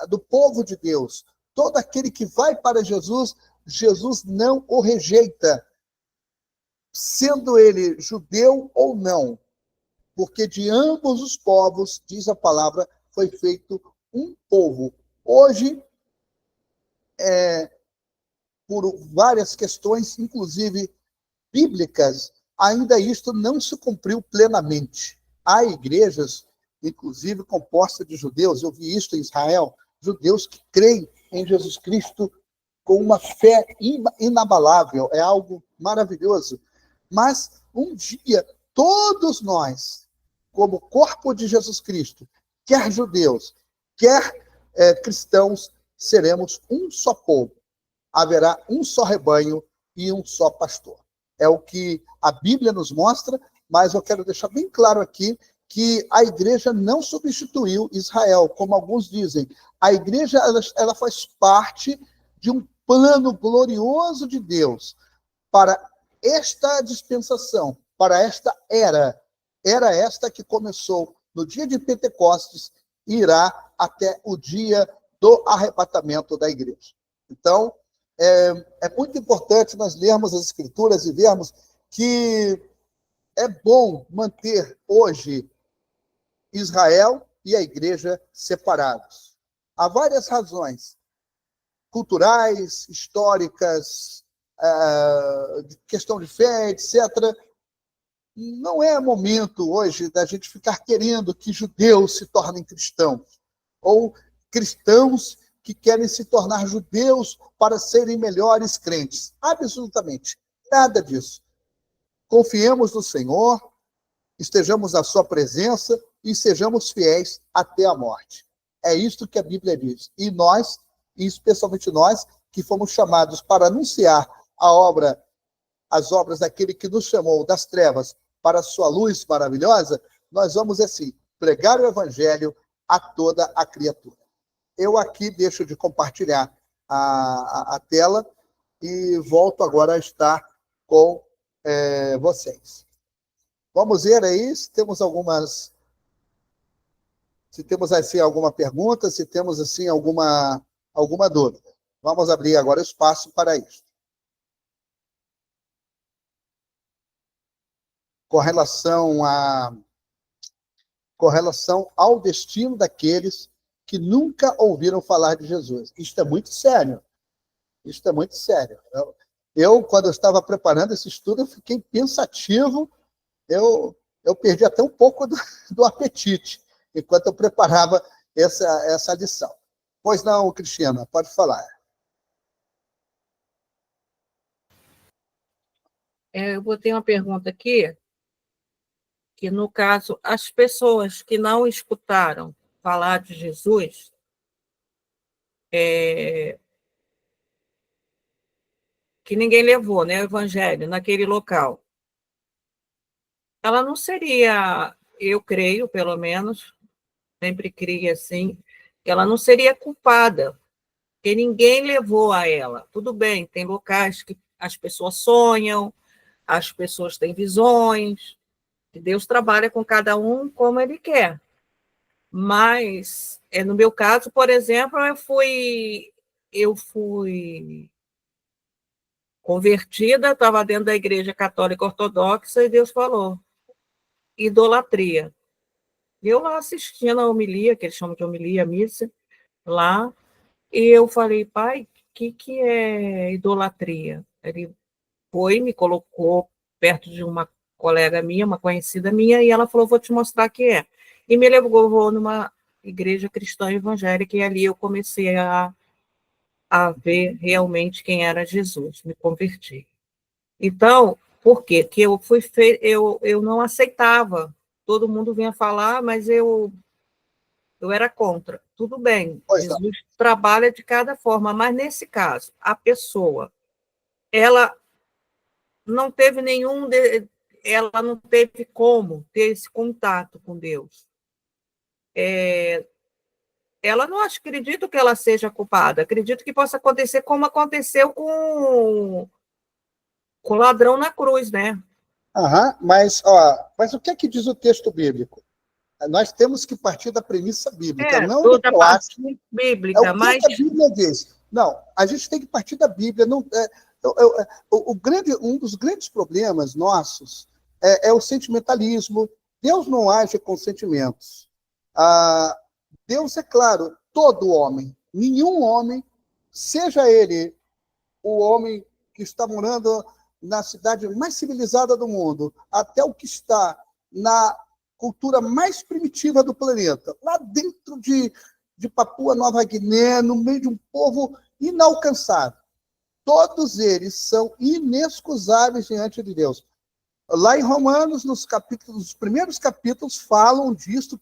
do povo de Deus. Todo aquele que vai para Jesus, Jesus não o rejeita, sendo ele judeu ou não, porque de ambos os povos, diz a palavra, foi feito um povo. Hoje, por várias questões, inclusive bíblicas, ainda isto não se cumpriu plenamente. Há igrejas, inclusive compostas de judeus, eu vi isso em Israel, judeus que creem em Jesus Cristo com uma fé inabalável, é algo maravilhoso. Mas um dia, todos nós, como corpo de Jesus Cristo, quer judeus, quer cristãos, seremos um só povo. Haverá um só rebanho e um só pastor. É o que a Bíblia nos mostra, mas eu quero deixar bem claro aqui que a igreja não substituiu Israel, como alguns dizem. A igreja ela faz parte de um plano glorioso de Deus para esta dispensação, para esta era esta que começou no dia de Pentecostes e irá até o dia do arrebatamento da igreja. Então, é muito importante nós lermos as Escrituras e vermos que é bom manter hoje Israel e a igreja separados. Há várias razões culturais, históricas, questão de fé, etc. Não é momento hoje da gente ficar querendo que judeus se tornem cristãos, ou cristãos que querem se tornar judeus para serem melhores crentes. Absolutamente nada disso. Confiemos no Senhor, estejamos na sua presença e sejamos fiéis até a morte. É isto que a Bíblia diz. E nós, e especialmente nós, que fomos chamados para anunciar as obras daquele que nos chamou das trevas para a sua luz maravilhosa, nós vamos, assim, pregar o evangelho a toda a criatura. Eu aqui deixo de compartilhar a tela e volto agora a estar com vocês. Vamos ver aí se temos assim, alguma pergunta, se temos assim, alguma dúvida. Vamos abrir agora espaço para isso. Com relação ao destino daqueles que nunca ouviram falar de Jesus. Isto é muito sério. Isto é muito sério. Eu, quando eu estava preparando esse estudo, eu fiquei pensativo. Eu perdi até um pouco do apetite enquanto eu preparava essa lição. Pois não, Cristiana, pode falar. Eu botei uma pergunta aqui, que, no caso, as pessoas que não escutaram falar de Jesus, que ninguém levou, né, o evangelho naquele local, ela não seria, eu creio, pelo menos, sempre criei assim, que ela não seria culpada, porque ninguém levou a ela. Tudo bem, tem locais que as pessoas sonham, as pessoas têm visões, que Deus trabalha com cada um como Ele quer. Mas, no meu caso, por exemplo, eu fui convertida, estava dentro da Igreja Católica Ortodoxa e Deus falou, idolatria. Eu lá assistindo a homilia, que eles chamam de homilia, missa, lá, e eu falei, pai, o que é idolatria? Ele foi, me colocou perto de uma colega minha, uma conhecida minha, e ela falou, vou te mostrar o que é. E me levou numa igreja cristã evangélica, e ali eu comecei a ver realmente quem era Jesus, me converti. Então, por quê? Que eu não aceitava. Todo mundo vinha falar, mas eu era contra. Tudo bem, Jesus trabalha de cada forma, mas nesse caso, a pessoa, ela não teve ela não teve como ter esse contato com Deus. Ela não acredito que ela seja culpada, acredito que possa acontecer como aconteceu com o ladrão na cruz, né? Mas o que é que diz o texto bíblico? Nós temos que partir da premissa bíblica, não do que eu acho. Bíblica, o que a Bíblia diz. Não, a gente tem que partir da Bíblia. Um dos grandes problemas nossos é o sentimentalismo. Deus não age com sentimentos. Deus, é claro, todo homem, nenhum homem, seja ele o homem que está morando na cidade mais civilizada do mundo, até o que está na cultura mais primitiva do planeta, lá dentro de Papua Nova Guiné, no meio de um povo inalcançável. Todos eles são inexcusáveis diante de Deus. Lá em Romanos, nos primeiros capítulos, falam disso,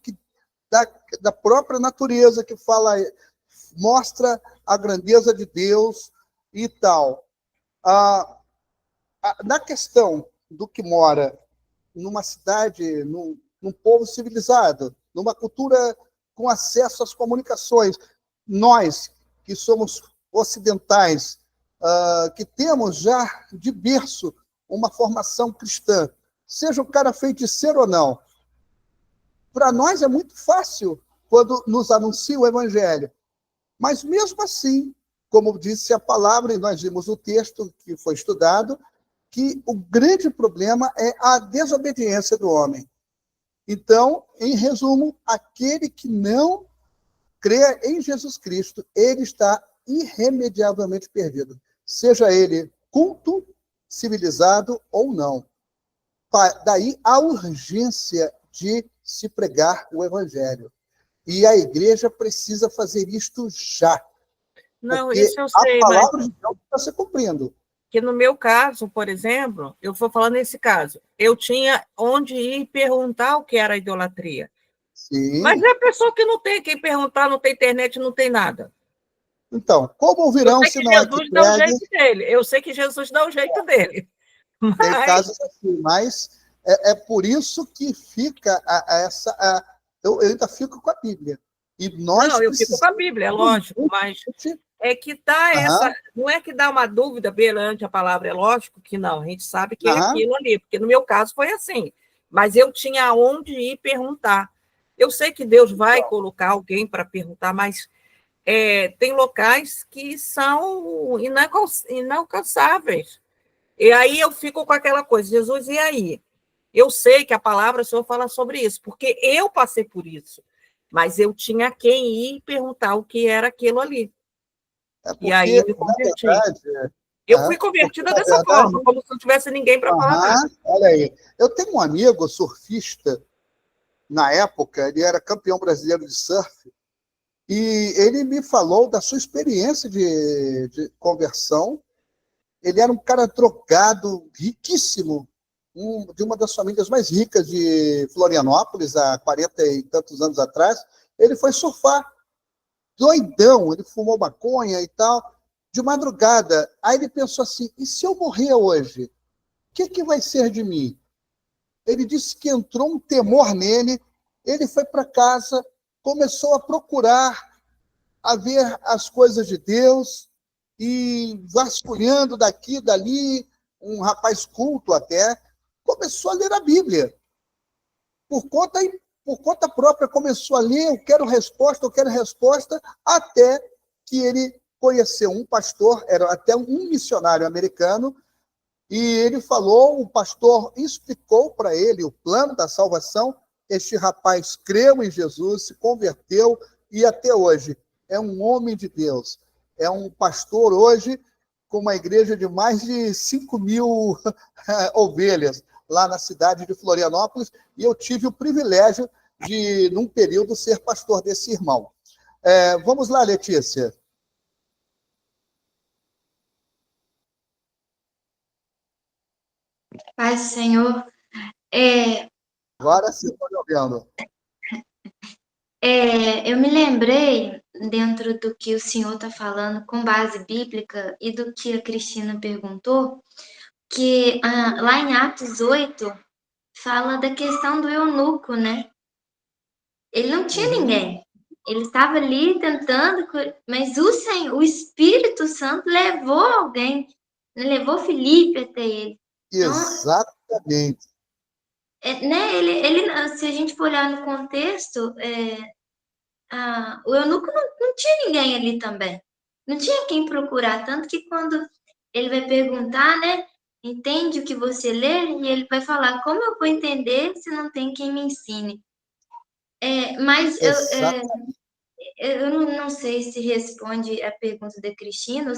da própria natureza, que mostra a grandeza de Deus e tal. Na questão do que mora numa cidade, num povo civilizado, numa cultura com acesso às comunicações, nós, que somos ocidentais, que temos já de berço uma formação cristã, seja o cara feiticeiro ou não, para nós é muito fácil quando nos anuncia o evangelho. Mas mesmo assim, como disse a palavra, e nós vimos o texto que foi estudado, que o grande problema é a desobediência do homem. Então, em resumo, aquele que não crê em Jesus Cristo, ele está irremediavelmente perdido. Seja ele culto, civilizado ou não. Daí a urgência de se pregar o evangelho. E a igreja precisa fazer isto já. Não, porque isso eu a sei, mas palavra de Deus está se cumprindo. que no meu caso, por exemplo, eu vou falar nesse caso, eu tinha onde ir perguntar o que era idolatria. Mas Sim. é a pessoa que não tem quem perguntar, não tem internet, não tem nada. Então, como Eu ouvirão sei se que não há que Jesus dá o pregue? jeito dele. Eu sei que Jesus dá o jeito dele. Tem Mas, casos assim, mas é por isso que fica eu ainda fico com a Bíblia. E nós não, eu fico com a precisamos Bíblia, é lógico, mas é que dá aham, essa. Não é que dá uma dúvida perante a palavra, é lógico que não, a gente sabe que é aham, aquilo ali, porque no meu caso foi assim. Mas eu tinha onde ir perguntar. Eu sei que Deus vai então, colocar alguém para perguntar, mas tem locais que são inalcançáveis. E aí eu fico com aquela coisa, Jesus, e aí? Eu sei que a palavra do Senhor fala sobre isso, porque eu passei por isso. Mas eu tinha quem ir perguntar o que era aquilo ali. é E aí eu porque, me na converti. verdade, Eu fui porque, convertida na dessa verdade, forma, como se não tivesse ninguém para falar aham, nada. olha aí, eu tenho um amigo surfista, na época, ele era campeão brasileiro de surf, e ele me falou da sua experiência de conversão. Ele era um cara drogado, riquíssimo, de uma das famílias mais ricas de Florianópolis, há 40 e tantos anos atrás. Ele foi surfar, doidão, ele fumou maconha e tal, de madrugada. Aí ele pensou assim: e se eu morrer hoje? O que vai ser de mim? Ele disse que entrou um temor nele, ele foi para casa, começou a procurar, a ver as coisas de Deus, e vasculhando daqui, dali, um rapaz culto até, começou a ler a Bíblia. Por conta, por conta própria, começou a ler, eu quero resposta, até que ele conheceu um pastor, era até um missionário americano, e ele falou, o pastor explicou para ele o plano da salvação. Este rapaz creu em Jesus, se converteu, e até hoje é um homem de Deus. É um pastor hoje com uma igreja de mais de 5.000 ovelhas lá na cidade de Florianópolis, e eu tive o privilégio de, num período, ser pastor desse irmão. Vamos lá, Letícia. Paz do Senhor. É, Agora sim, estou me ouvindo. eu me lembrei, dentro do que o senhor está falando, com base bíblica, e do que a Cristina perguntou, que lá em Atos 8, fala da questão do eunuco, né? Ele não tinha Uhum. ninguém. Ele estava ali tentando, mas o Senhor, o Espírito Santo levou alguém, né? Levou Filipe até ele. Então, Exatamente. né, se a gente for olhar no contexto, o eunuco não tinha ninguém ali também. Não tinha quem procurar. Tanto que quando ele vai perguntar, né? Entende o que você lê? E ele vai falar, como eu vou entender se não tem quem me ensine? Mas Exatamente. eu não sei se responde a pergunta da Cristina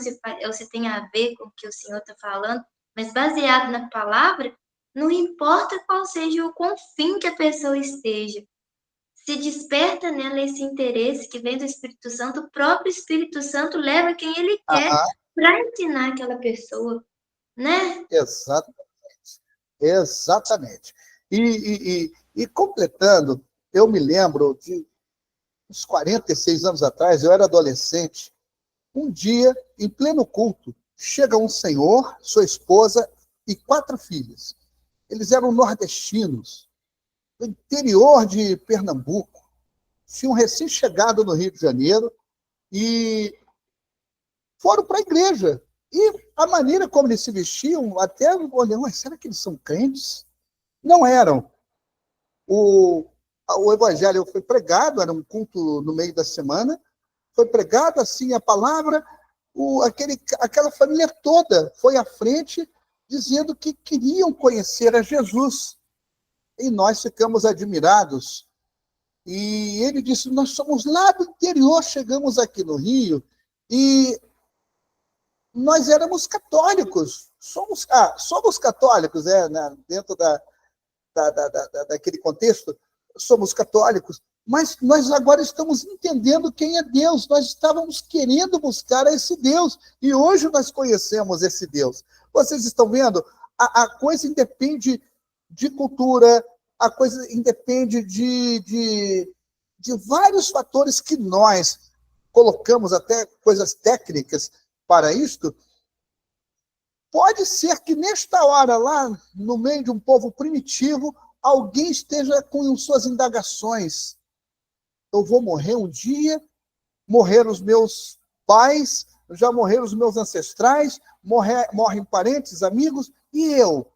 ou se tem a ver com o que o senhor está falando, mas baseado na palavra, não importa qual seja o confim que a pessoa esteja, se desperta nela esse interesse que vem do Espírito Santo, o próprio Espírito Santo leva quem ele quer Aham, para ensinar aquela pessoa, né? exatamente. Exatamente. E completando, eu me lembro de uns 46 anos atrás, eu era adolescente, um dia, em pleno culto, chega um senhor, sua esposa e 4 filhos. Eles eram nordestinos, do interior de Pernambuco, tinham recém-chegado no Rio de Janeiro e foram para a igreja. E a maneira como eles se vestiam, até olhando, mas será que eles são crentes? Não eram. O, o evangelho foi pregado, era um culto no meio da semana, foi pregado assim a palavra, aquela família toda foi à frente dizendo que queriam conhecer a Jesus. E nós ficamos admirados. E ele disse: nós somos lá do interior, chegamos aqui no Rio, e nós éramos católicos. Somos católicos, né, dentro daquele contexto, somos católicos. Mas nós agora estamos entendendo quem é Deus. Nós estávamos querendo buscar esse Deus. E hoje nós conhecemos esse Deus. Vocês estão vendo? A coisa independe de cultura, a coisa independe de vários fatores que nós colocamos, até coisas técnicas para isto. Pode ser que nesta hora, lá no meio de um povo primitivo, alguém esteja com suas indagações. Eu vou morrer um dia, morreram os meus pais, já morreram os meus ancestrais, morrem parentes, amigos, e eu?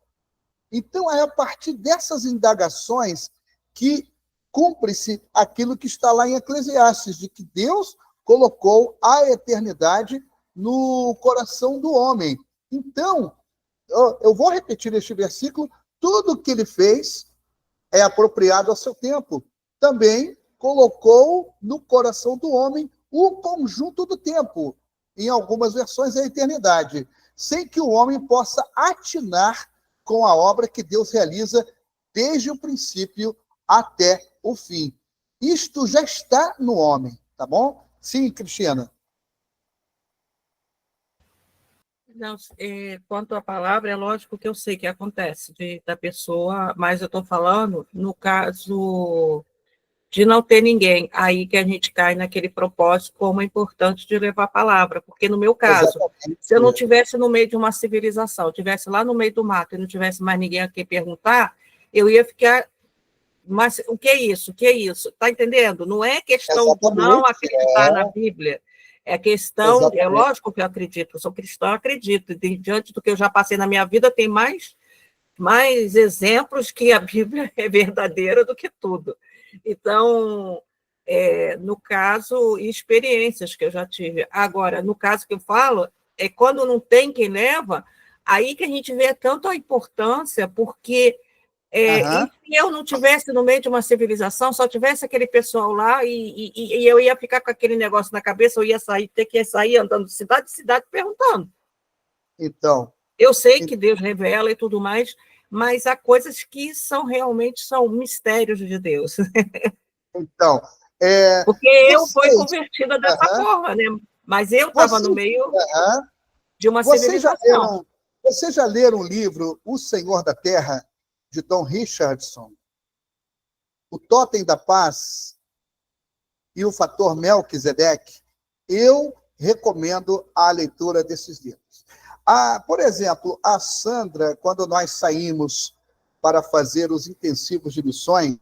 Então, é a partir dessas indagações que cumpre-se aquilo que está lá em Eclesiastes, de que Deus colocou a eternidade no coração do homem. Então, eu vou repetir este versículo, tudo que ele fez é apropriado ao seu tempo. Também colocou no coração do homem o conjunto do tempo. Em algumas versões, a eternidade. Sem que o homem possa atinar com a obra que Deus realiza desde o princípio até o fim. Isto já está no homem, tá bom? Sim, Cristiana. Não, quanto à palavra, é lógico que eu sei que acontece da pessoa, mas eu estou falando no caso de não ter ninguém, aí que a gente cai naquele propósito como é importante de levar a palavra, porque no meu caso, exatamente, se eu não estivesse no meio de uma civilização, estivesse lá no meio do mato e não tivesse mais ninguém a quem perguntar, eu ia ficar, mas o que é isso? O que é isso? Está entendendo? Não é questão de não acreditar na Bíblia, é questão, exatamente. É lógico que eu acredito, eu sou cristão, eu acredito, e diante do que eu já passei na minha vida, tem mais exemplos que a Bíblia é verdadeira do que tudo. Então, no caso, experiências que eu já tive. Agora, no caso que eu falo, é quando não tem quem leva, aí que a gente vê tanto a importância, porque se eu não tivesse no meio de uma civilização, só tivesse aquele pessoal lá e eu ia ficar com aquele negócio na cabeça, eu ia ter que sair andando de cidade em cidade perguntando. Então. Eu sei que Deus revela e tudo mais, mas há coisas que realmente são mistérios de Deus. Então, porque eu fui convertida dessa forma, né? Mas eu estava no meio de uma civilização. Vocês já leram o livro O Senhor da Terra, de Tom Richardson? O Totem da Paz e o Fator Melquisedeque? Eu recomendo a leitura desses livros. Por exemplo, a Sandra, quando nós saímos para fazer os intensivos de missões,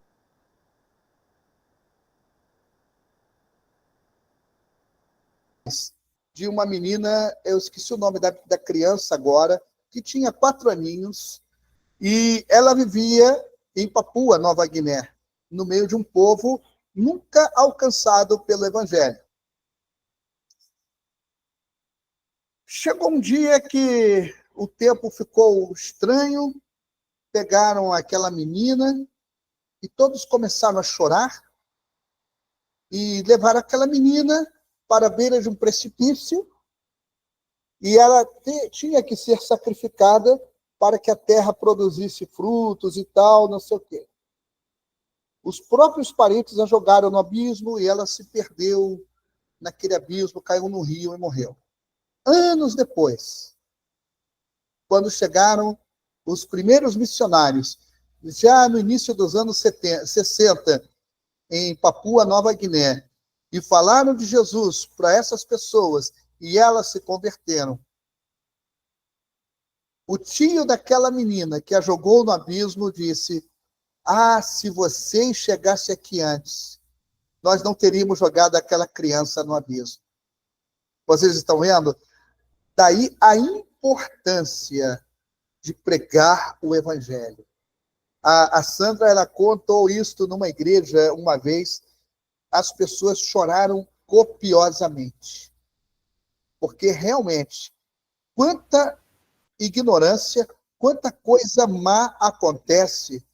de uma menina, eu esqueci o nome da criança agora, que tinha 4 aninhos, e ela vivia em Papua Nova Guiné, no meio de um povo nunca alcançado pelo Evangelho. Chegou um dia que o tempo ficou estranho, pegaram aquela menina e todos começaram a chorar e levaram aquela menina para a beira de um precipício e ela tinha que ser sacrificada para que a terra produzisse frutos e tal, não sei o quê. Os próprios parentes a jogaram no abismo e ela se perdeu naquele abismo, caiu no rio e morreu. Anos depois, quando chegaram os primeiros missionários, já no início dos anos 60, em Papua Nova Guiné, e falaram de Jesus para essas pessoas, e elas se converteram. O tio daquela menina que a jogou no abismo disse: se vocês chegassem aqui antes, nós não teríamos jogado aquela criança no abismo. Vocês estão vendo? Daí a importância de pregar o Evangelho. A Sandra, ela contou isto numa igreja uma vez, as pessoas choraram copiosamente. Porque realmente, quanta ignorância, quanta coisa má acontece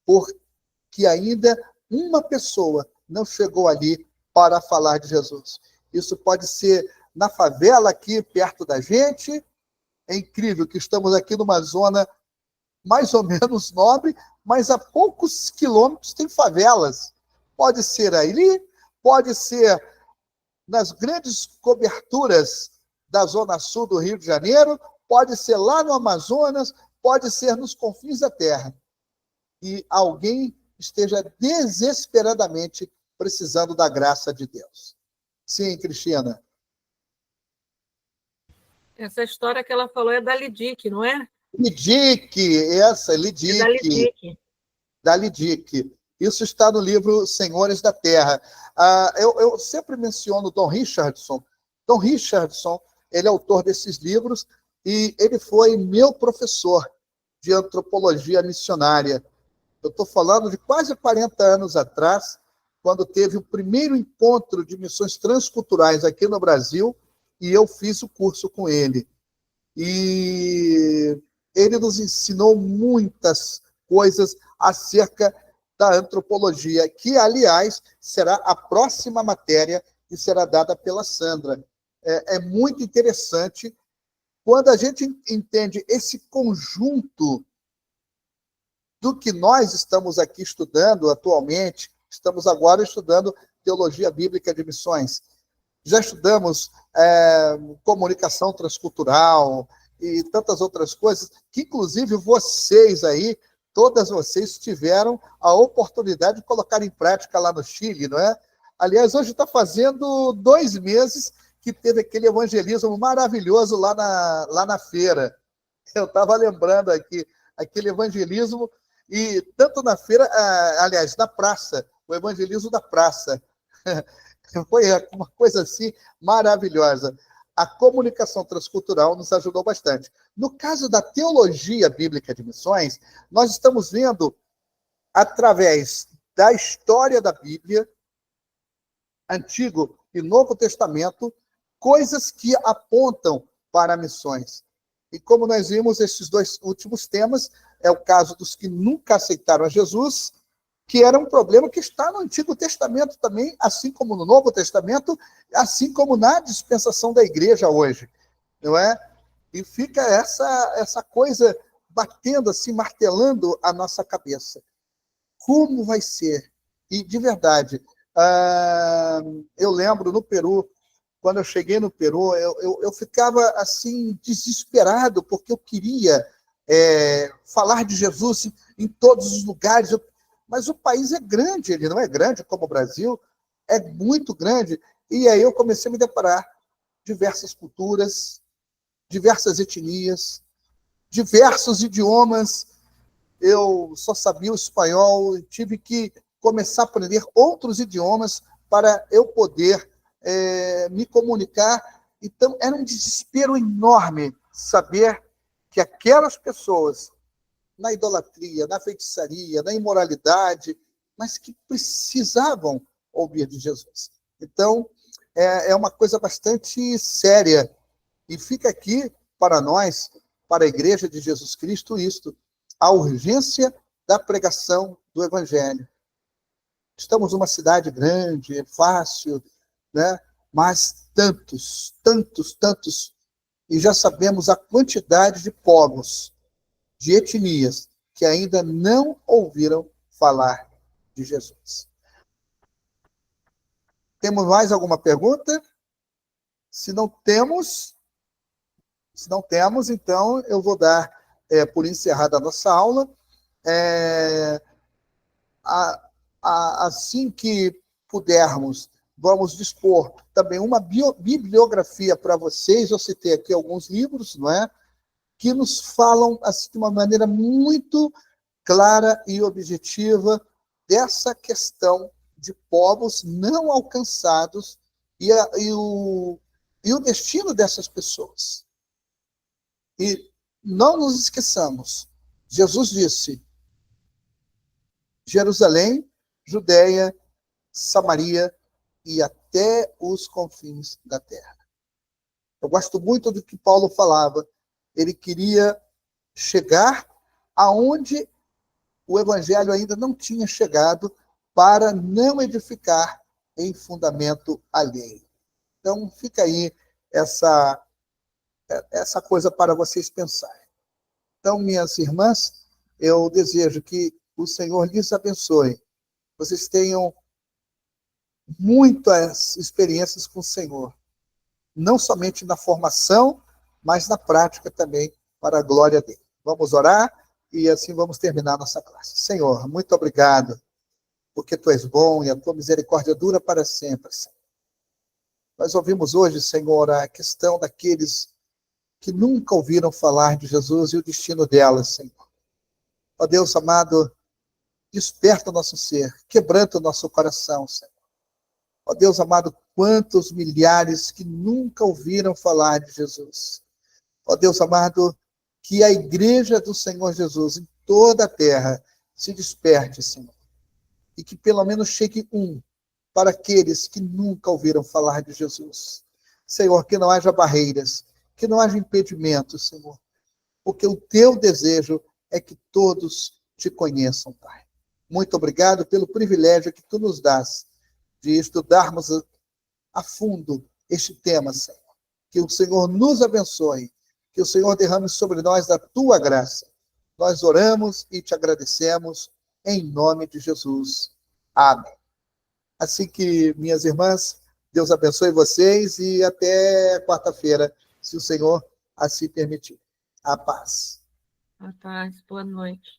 porque ainda uma pessoa não chegou ali para falar de Jesus. Isso pode ser na favela aqui perto da gente. É incrível que estamos aqui numa zona mais ou menos nobre, mas a poucos quilômetros tem favelas. pode ser ali, pode ser nas grandes coberturas da Zona Sul do Rio de Janeiro, pode ser lá no Amazonas, pode ser nos confins da terra. E alguém esteja desesperadamente precisando da graça de Deus. Sim, Cristina. Essa história que ela falou é da Lidic, não é? Lidic, Lidic. É da Lidic. Da Lidic. Isso está no livro Senhores da Terra. Eu sempre menciono Don Richardson. Don Richardson, ele é autor desses livros e ele foi meu professor de antropologia missionária. Eu estou falando de quase 40 anos atrás, quando teve o primeiro encontro de missões transculturais aqui no Brasil, e eu fiz o curso com ele. E ele nos ensinou muitas coisas acerca da antropologia, que, aliás, será a próxima matéria que será dada pela Sandra. É muito interessante quando a gente entende esse conjunto do que nós estamos aqui estudando atualmente. Estamos agora estudando teologia bíblica de missões. Já estudamos comunicação transcultural e tantas outras coisas, que inclusive vocês aí, todas vocês tiveram a oportunidade de colocar em prática lá no Chile, não é? Aliás, hoje está fazendo 2 meses que teve aquele evangelismo maravilhoso lá na feira. Eu estava lembrando aqui, aquele evangelismo, e tanto na feira, aliás, na praça, o evangelismo da praça. Foi uma coisa assim maravilhosa. A comunicação transcultural nos ajudou bastante. No caso da teologia bíblica de missões, nós estamos vendo, através da história da Bíblia, Antigo e Novo Testamento, coisas que apontam para missões. E como nós vimos, esses 2 últimos temas, é o caso dos que nunca aceitaram a Jesus, que era um problema que está no Antigo Testamento também, assim como no Novo Testamento, assim como na dispensação da igreja hoje, não é? E fica essa coisa batendo assim, martelando a nossa cabeça. Como vai ser? E, de verdade, eu lembro no Peru, quando eu cheguei no Peru, eu ficava assim, desesperado, porque eu queria falar de Jesus em todos os lugares. Mas o país é grande, ele não é grande como o Brasil, é muito grande. E aí eu comecei a me deparar diversas culturas, diversas etnias, diversos idiomas. Eu só sabia o espanhol, tive que começar a aprender outros idiomas para eu poder me comunicar. Então, era um desespero enorme saber que aquelas pessoas, na idolatria, na feitiçaria, na imoralidade, mas que precisavam ouvir de Jesus. Então, é uma coisa bastante séria. E fica aqui para nós, para a Igreja de Jesus Cristo, isto, a urgência da pregação do Evangelho. Estamos numa cidade grande, é fácil, né? Mas tantos, e já sabemos a quantidade de povos, de etnias, que ainda não ouviram falar de Jesus. Temos mais alguma pergunta? Se não temos, então eu vou dar por encerrada a nossa aula. Assim que pudermos, vamos dispor também uma bibliografia para vocês. Eu citei aqui alguns livros, não é? Que nos falam assim, de uma maneira muito clara e objetiva dessa questão de povos não alcançados e o destino dessas pessoas. E não nos esqueçamos, Jesus disse: Jerusalém, Judeia, Samaria e até os confins da terra. Eu gosto muito do que Paulo falava. Ele queria chegar aonde o evangelho ainda não tinha chegado, para não edificar em fundamento alheio. Então, fica aí essa coisa para vocês pensarem. Então, minhas irmãs, eu desejo que o Senhor lhes abençoe. Vocês tenham muitas experiências com o Senhor, não somente na formação, mas na prática também, para a glória dele. Vamos orar e assim vamos terminar nossa classe. Senhor, muito obrigado, porque tu és bom e a tua misericórdia dura para sempre, Senhor. Nós ouvimos hoje, Senhor, a questão daqueles que nunca ouviram falar de Jesus e o destino delas, Senhor. Ó Deus amado, desperta o nosso ser, quebranta o nosso coração, Senhor. Ó Deus amado, quantos milhares que nunca ouviram falar de Jesus. Ó Deus amado, que a igreja do Senhor Jesus em toda a terra se desperte, Senhor. E que pelo menos chegue um para aqueles que nunca ouviram falar de Jesus. Senhor, que não haja barreiras, que não haja impedimentos, Senhor. Porque o teu desejo é que todos te conheçam, Pai. Muito obrigado pelo privilégio que tu nos dás de estudarmos a fundo este tema, Senhor. Que o Senhor nos abençoe, que o Senhor derrame sobre nós da tua graça. Nós oramos e te agradecemos em nome de Jesus. Amém. Assim que, minhas irmãs, Deus abençoe vocês e até quarta-feira, se o Senhor assim permitir. A paz. A paz, boa noite.